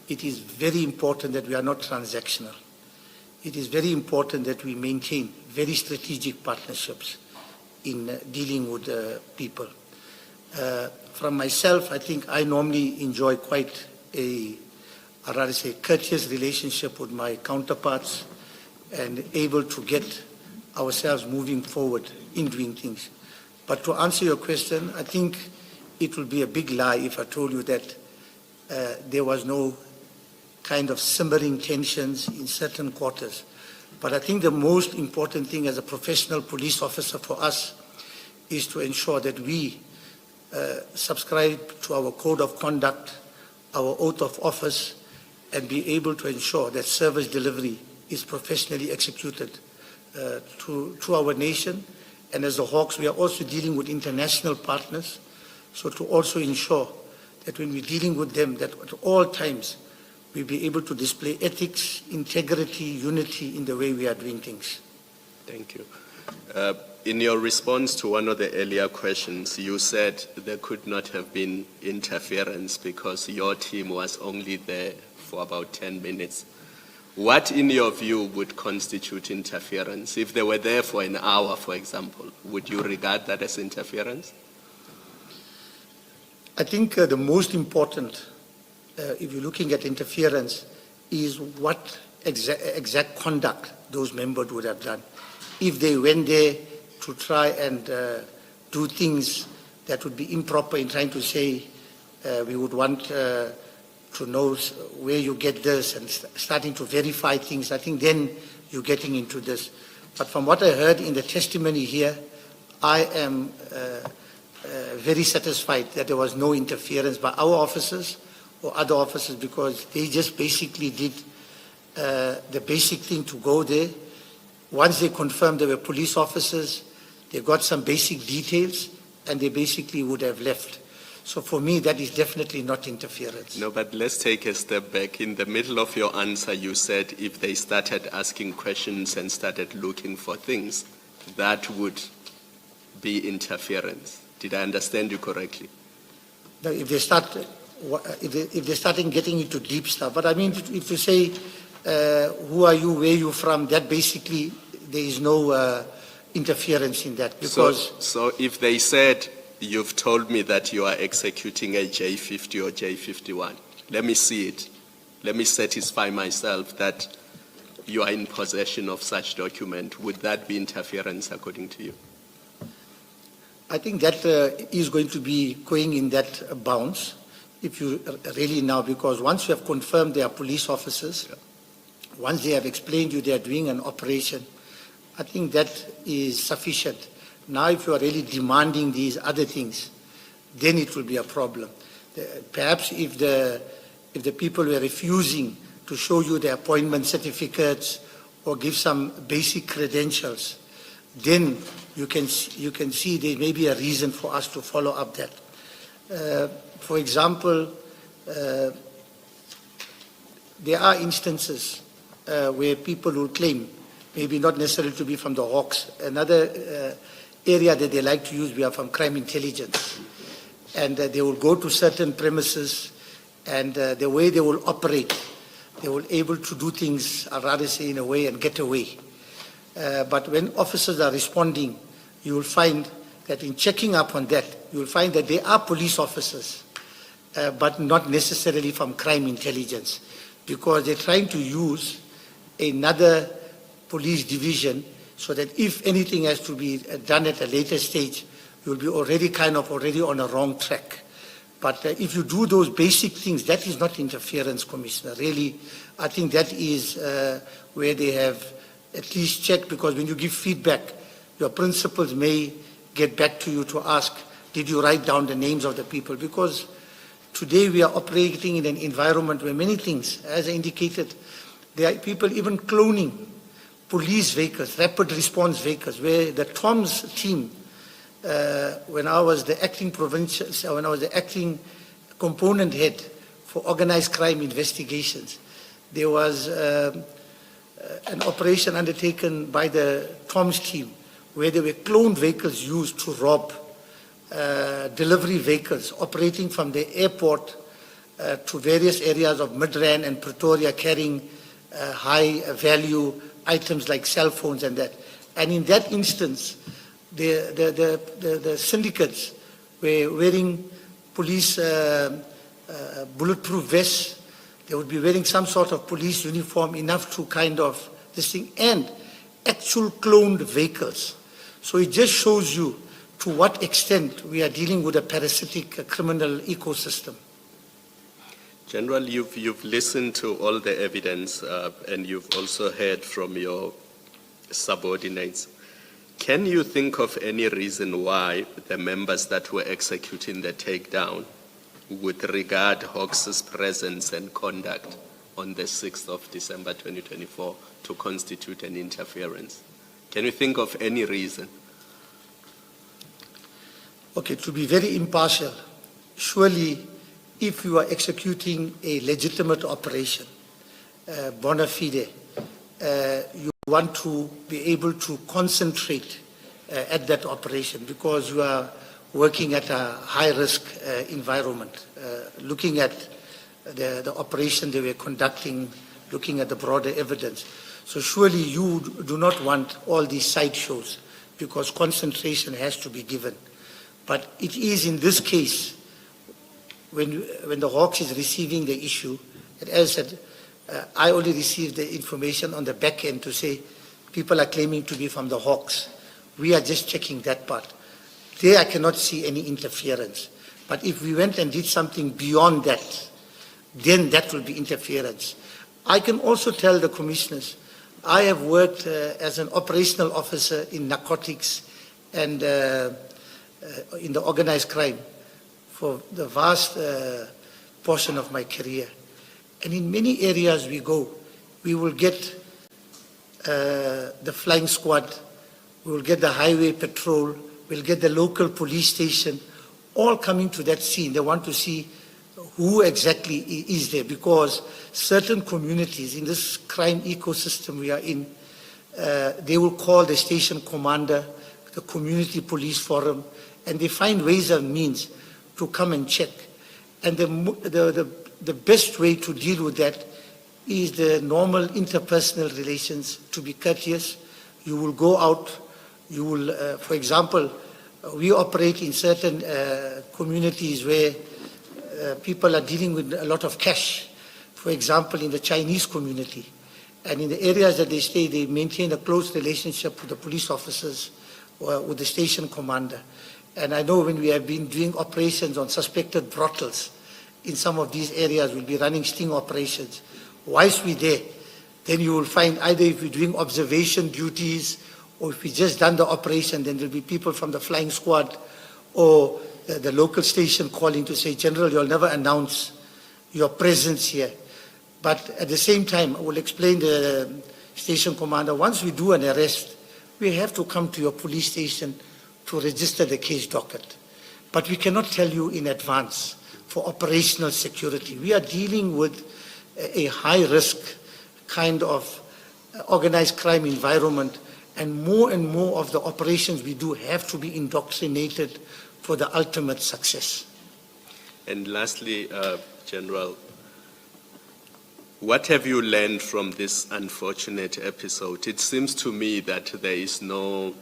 it is very important that we are not transactional. It is very important that we maintain very strategic partnerships in dealing with people. From myself, I think I normally enjoy quite I'd rather say, courteous relationship with my counterparts and able to get ourselves moving forward in doing things. But to answer your question, I think it would be a big lie if I told you that there was no kind of simmering tensions in certain quarters. But I think the most important thing as a professional police officer for us is to ensure that we subscribe to our code of conduct, our oath of office, and be able to ensure that service delivery is professionally executed to our nation. And as the Hawks, we are also dealing with international partners, so to also ensure that when we're dealing with them, that at all times we be able to display ethics, integrity, unity in the way we are doing things. Thank you. In your response to one of the earlier questions, you said there could not have been interference because your team was only there for about 10 minutes. What, in your view, would constitute interference? If they were there for an hour, for example, would you regard that as interference? I think the most important, if you're looking at interference, is what exact conduct those members would have done. If they went there to try and do things that would be improper in trying to say, we would want to know where you get this and starting to verify things, I think then you're getting into this. But from what I heard in the testimony here, I am very satisfied that there was no interference by our officers or other officers, because they just basically did the basic thing to go there. Once they confirmed they were police officers, they got some basic details and they basically would have left. So for me, that is definitely not interference. No, but let's take a step back. In the middle of your answer, you said if they started asking questions and started looking for things, that would be interference. Did I understand you correctly? Now, if they start, if they started getting into deep stuff, but I mean, if you say, who are you, where are you from, that basically, there is no interference in that. Because so if they said, you've told me that you are executing a J50 or J51, let me see it. Let me satisfy myself that you are in possession of such document. Would that be interference according to you? I think that is going to be going in that bounds, if you really now, because once you have confirmed they are police officers, once they have explained you they are doing an operation, I think that is sufficient. Now if you are really demanding these other things, then it will be a problem. Perhaps if the people were refusing to show you their appointment certificates or give some basic credentials, then you can see there may be a reason for us to follow up that. For example, there are instances where people will claim, maybe not necessarily to be from the Hawks. Another area that they like to use, we are from crime intelligence. And they will go to certain premises, and the way they will operate, they will able to do things, I'd rather say in a way, and get away. But when officers are responding, you will find that in checking up on that, you will find that they are police officers, but not necessarily from crime intelligence, because they're trying to use another police division so that if anything has to be done at a later stage, you'll be already on a wrong track. But if you do those basic things, that is not interference, Commissioner. Really, I think that is where they have at least checked, because when you give feedback, your principals may get back to you to ask, did you write down the names of the people? Because today we are operating in an environment where many things, as I indicated, there are people even cloning police vehicles, rapid response vehicles, where the TOMS team, when I was the acting component head for organized crime investigations, there was an operation undertaken by the TOMS team where there were cloned vehicles used to rob delivery vehicles operating from the airport to various areas of Midrand and Pretoria, carrying high value items like cell phones and that. And in that instance, the syndicates were wearing police bulletproof vests. They would be wearing some sort of police uniform, enough to kind of this thing, and actual cloned vehicles. So it just shows you to what extent we are dealing with a parasitic criminal ecosystem. General, you've listened to all the evidence and you've also heard from your subordinates. Can you think of any reason why the members that were executing the takedown would regard Hawks' presence and conduct on the 6th of December 2024 to constitute an interference? Can you think of any reason? Okay, to be very impartial, surely if you are executing a legitimate operation, bona fide, you want to be able to concentrate at that operation because you are working at a high-risk environment, looking at the operation they were conducting, looking at the broader evidence. So surely you do not want all these sideshows because concentration has to be given. But it is in this case, when the Hawks is receiving the issue, and as I said, I only received the information on the back end to say people are claiming to be from the Hawks. We are just checking that part. There I cannot see any interference. But if we went and did something beyond that, then that will be interference. I can also tell the commissioners, I have worked as an operational officer in narcotics and in the organized crime for the vast portion of my career. And in many areas we go, we will get the flying squad, we will get the highway patrol, we'll get the local police station, all coming to that scene. They want to see who exactly is there because certain communities in this crime ecosystem we are in, they will call the station commander, the community police forum, and they find ways and means to come and check. And the best way to deal with that is the normal interpersonal relations, to be courteous. You will go out, you will, for example, we operate in certain communities where people are dealing with a lot of cash. For example, in the Chinese community. And in the areas that they stay, they maintain a close relationship with the police officers or with the station commander. And I know when we have been doing operations on suspected brothels in some of these areas, we'll be running sting operations. Whilst we're there, then you will find either if we're doing observation duties or if we just done the operation, then there'll be people from the flying squad or the local station calling to say, General, you'll never announce your presence here. But at the same time, I will explain to the station commander, once we do an arrest, we have to come to your police station to register the case docket. But we cannot tell you in advance for operational security. We are dealing with a high-risk kind of organized crime environment, and more of the operations we do have to be indoctrinated for the ultimate success. And lastly, General, what have you learned from this unfortunate episode? It seems to me that there is no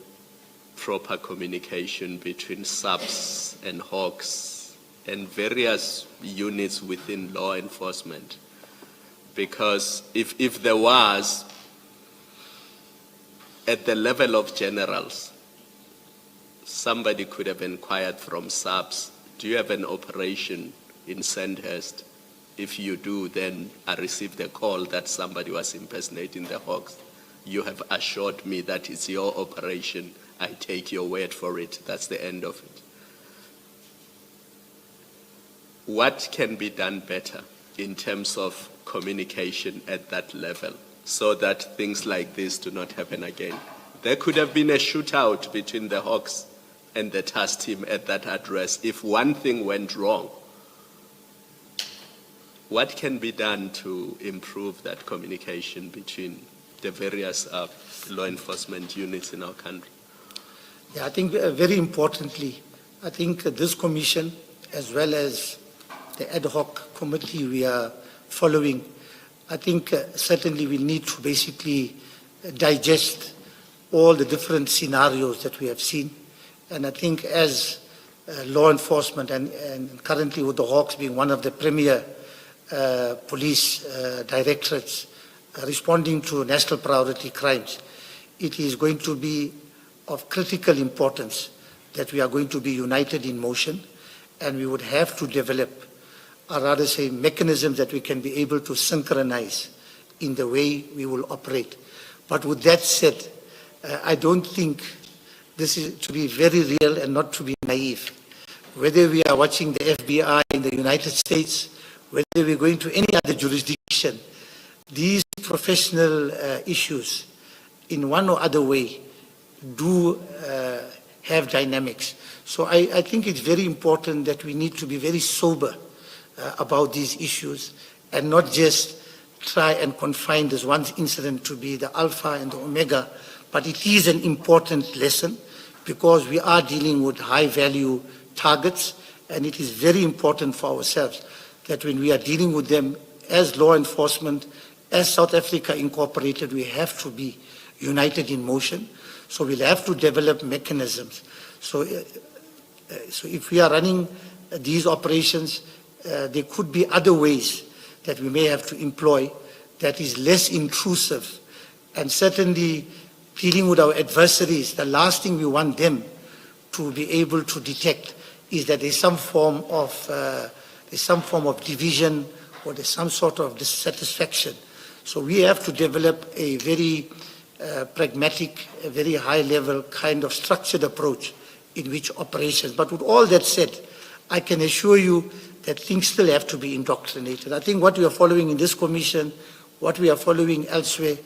proper communication between SAPS and Hawks and various units within law enforcement. Because if there was, at the level of generals, somebody could have inquired from SAPS, do you have an operation in Sandhurst? If you do, then I received a call that somebody was impersonating the Hawks. You have assured me that it's your operation. I take your word for it. That's the end of it. What can be done better in terms of communication at that level so that things like this do not happen again? There could have been a shootout between the Hawks and the task team at that address if one thing went wrong. What can be done to improve that communication between the various law enforcement units in our country? Yeah, I think very importantly, I think this commission, as well as the ad hoc committee we are following, I think certainly we need to basically digest all the different scenarios that we have seen. And I think as law enforcement and currently with the Hawks being one of the premier police directorates responding to national priority crimes, it is going to be of critical importance that we are going to be united in motion, and we would have to develop or rather say mechanisms that we can be able to synchronize in the way we will operate. But with that said, I don't think this is to be very real and not to be naive. Whether we are watching the FBI in the United States, whether we're going to any other jurisdiction, these professional issues in one or other way do have dynamics. So I think it's very important that we need to be very sober about these issues and not just try and confine this one incident to be the alpha and the omega, but it is an important lesson because we are dealing with high value targets, and it is very important for ourselves that when we are dealing with them as law enforcement, as South Africa Incorporated, we have to be united in motion. So we'll have to develop mechanisms. So if we are running these operations, there could be other ways that we may have to employ that is less intrusive. And certainly dealing with our adversaries, the last thing we want them to be able to detect is that there's some form of division or there's some sort of dissatisfaction. So we have to develop a very pragmatic, a very high level kind of structured approach in which operations. But with all that said, I can assure you that things still have to be indoctrinated. I think what we are following in this commission, what we are following elsewhere,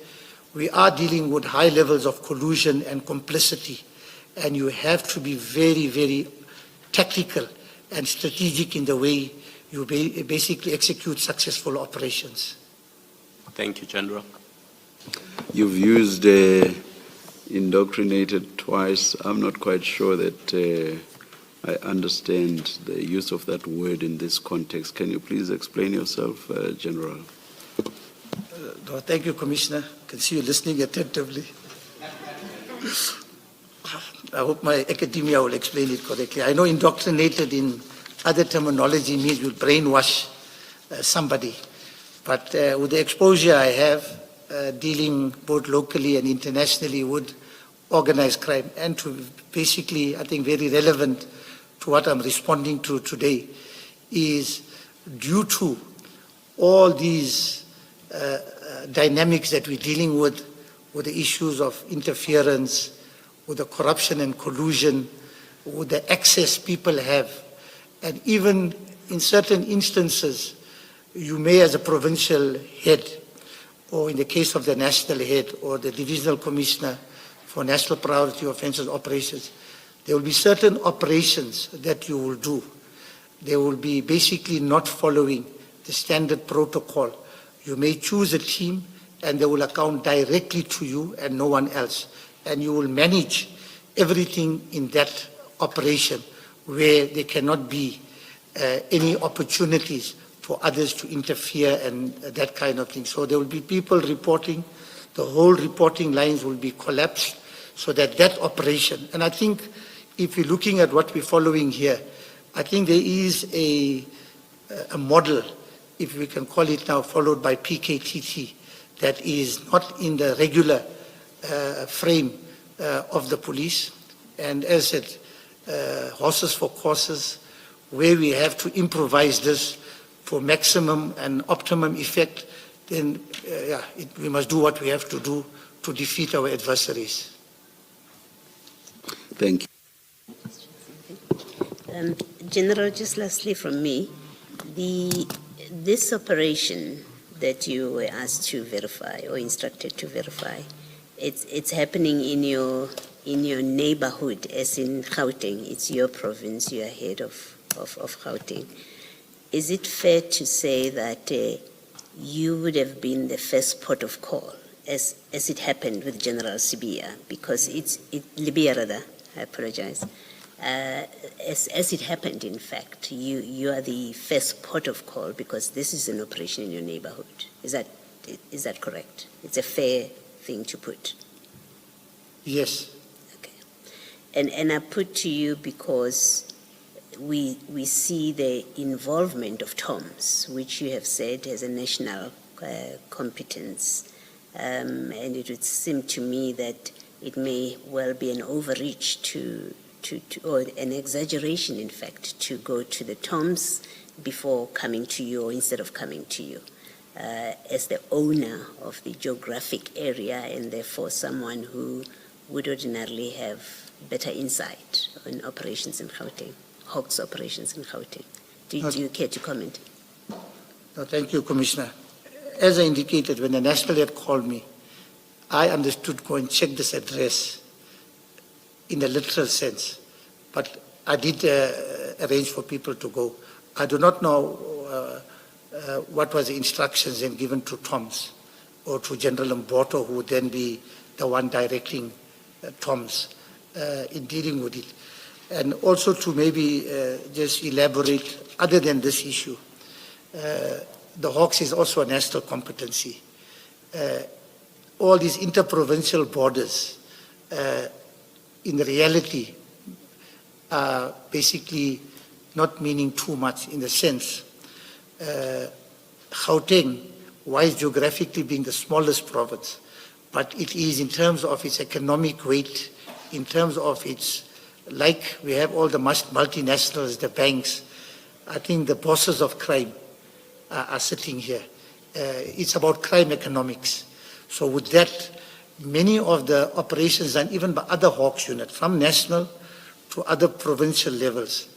we are dealing with high levels of collusion and complicity. And you have to be very, very tactical and strategic in the way you basically execute successful operations. Thank you, General. You've used indoctrinated twice. I'm not quite sure that I understand the use of that word in this context. Can you please explain yourself, General? Thank you, Commissioner. I can see you listening attentively. I hope my academia will explain it correctly. I know indoctrinated in other terminology means you'll brainwash somebody. But with the exposure I have, dealing both locally and internationally with organized crime, and to basically, I think, very relevant to what I'm responding to today, is due to all these dynamics that we're dealing with the issues of interference, with the corruption and collusion, with the access people have, and even in certain instances, you may, as a provincial head, or in the case of the national head or the divisional commissioner for national priority offences operations, there will be certain operations that you will do. They will be basically not following the standard protocol. You may choose a team and they will account directly to you and no one else. And you will manage everything in that operation where there cannot be any opportunities for others to interfere and that kind of thing. So there will be people reporting, the whole reporting lines will be collapsed so that that operation, and I think if you're looking at what we're following here, I think there is a model, if we can call it now, followed by PKTT, that is not in the regular frame of the police. And as I said, horses for courses, where we have to improvise this for maximum and optimum effect, then we must do what we have to do to defeat our adversaries. Thank you. General, just lastly from me, this operation that you were asked to verify or instructed to verify, it's happening in your neighborhood, as in Gauteng. It's your province. You are head of Gauteng. Is it fair to say that you would have been the first port of call, as it happened with General Sibia, because Libya rather? I apologize. As it happened, in fact, you are the first port of call because this is an operation in your neighborhood. Is that correct? It's a fair thing to put. Yes. Okay. And I put to you because we see the involvement of TOMS, which you have said has a national competence, and it would seem to me that it may well be an overreach or an exaggeration, in fact, to go to the TOMS before coming to you or instead of coming to you, as the owner of the geographic area and therefore someone who would ordinarily have better insight on operations in Gauteng, Hawks operations in Gauteng. Do you care to comment? No, thank you, Commissioner. As I indicated, when the National Head called me, I understood go and check this address in the literal sense. But I did arrange for people to go. I do not know what was the instructions then given to Toms or to General Mboto, who would then be the one directing Toms in dealing with it. And also to maybe just elaborate, other than this issue, the Hawks is also a national competency. All these interprovincial borders, in reality, are basically not meaning too much in the sense. Gauteng, while geographically being the smallest province, but it is in terms of its economic weight, in terms of its, like we have all the multinationals, the banks, I think the bosses of crime are sitting here. It's about crime economics. So with that, many of the operations and even by other Hawks units, from national to other provincial levels,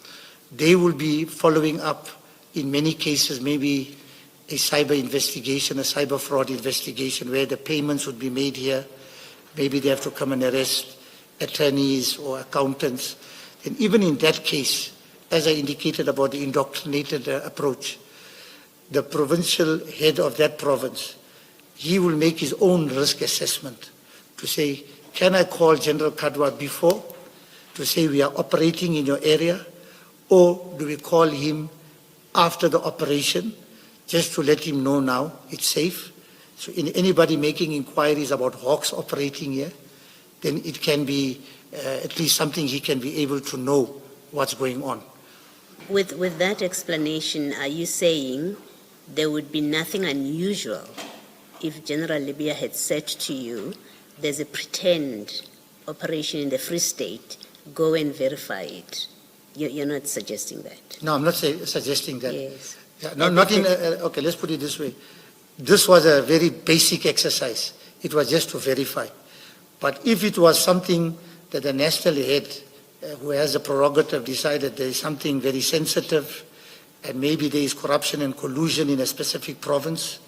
they will be following up in many cases, maybe a cyber investigation, a cyber fraud investigation where the payments would be made here. Maybe they have to come and arrest attorneys or accountants. And even in that case, as I indicated about the indoctrinated approach, the provincial head of that province, he will make his own risk assessment to say, can I call General Kadwa before to say we are operating in your area, or do we call him after the operation just to let him know now it's safe? So in anybody making inquiries about Hawks operating here, then it can be at least something he can be able to know what's going on. With that explanation, are you saying there would be nothing unusual if General Libya had said to you, there's a pretend operation in the Free State, go and verify it? You're not suggesting that? No, I'm not suggesting that. Yes. Yeah, no, not in, okay, let's put it this way. This was a very basic exercise. It was just to verify. But if it was something that the national head, who has the prerogative, decided there is something very sensitive, and maybe there is corruption and collusion in a specific province,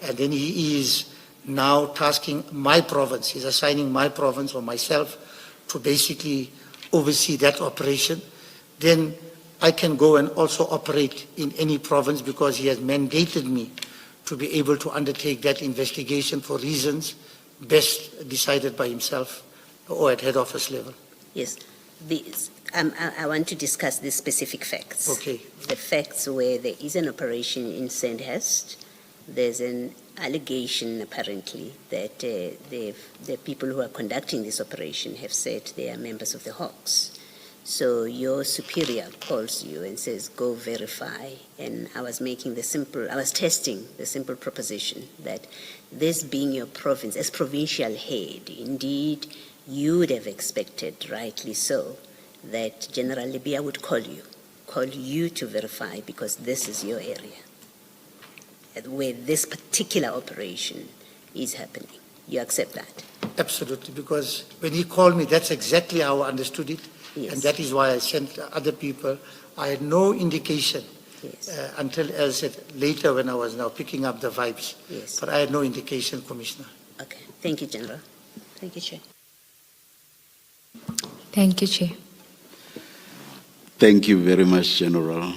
and then he is now tasking my province, he's assigning my province or myself to basically oversee that operation, then I can go and also operate in any province because he has mandated me to be able to undertake that investigation for reasons best decided by himself or at head office level. Yes. I want to discuss the specific facts. Okay. The facts where there is an operation in Sandhurst. There's an allegation, apparently, that the people who are conducting this operation have said they are members of the Hawks. So your superior calls you and says, go verify. And I was testing the simple proposition that this being your province, as provincial head, indeed, you would have expected, rightly so, that General Libya would call you to verify because this is your area, where this particular operation is happening. You accept that? Absolutely, because when he called me, that's exactly how I understood it. Yes. And that is why I sent other people. I had no indication until, as I said, later when I was now picking up the vibes. Yes. But I had no indication, Commissioner. Okay. Thank you, General. Thank you, Chair. Thank you, Chair. Thank you very much, General.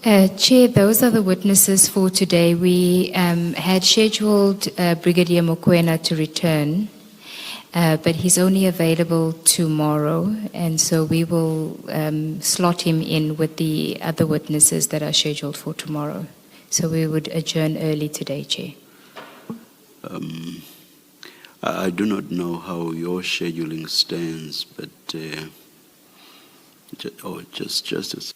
Chair, those are the witnesses for today. We had scheduled Brigadier Mokoena to return, but he's only available tomorrow, and so we will slot him in with the other witnesses that are scheduled for tomorrow. So we would adjourn early today, Chair. I do not know how your scheduling stands, but just a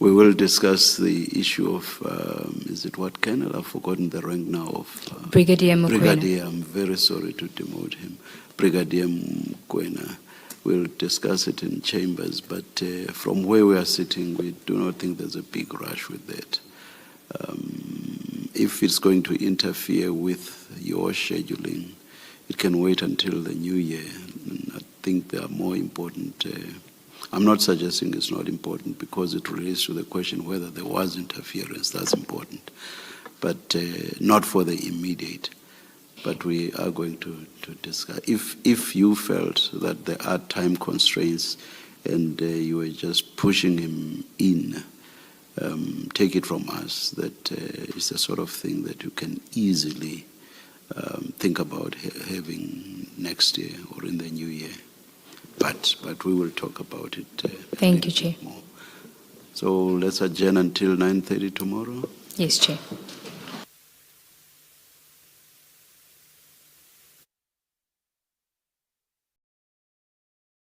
We will discuss the issue of, is it what colonel? I've forgotten the rank now of. Brigadier Mokoena. Brigadier, I'm very sorry to demote him. Brigadier Mokoena. We'll discuss it in chambers, but from where we are sitting, we do not think there's a big rush with that. If it's going to interfere with your scheduling, it can wait until the new year. I think there are more important. I'm not suggesting it's not important because it relates to the question whether there was interference. That's important, but not for the immediate. But we are going to discuss. If you felt that there are time constraints and you were just pushing him in, take it from us that it's the sort of thing that you can easily think about having next year or in the new year. But we will talk about it. Thank you, Chair. More. So let's adjourn until 9:30 tomorrow. Yes, Chair.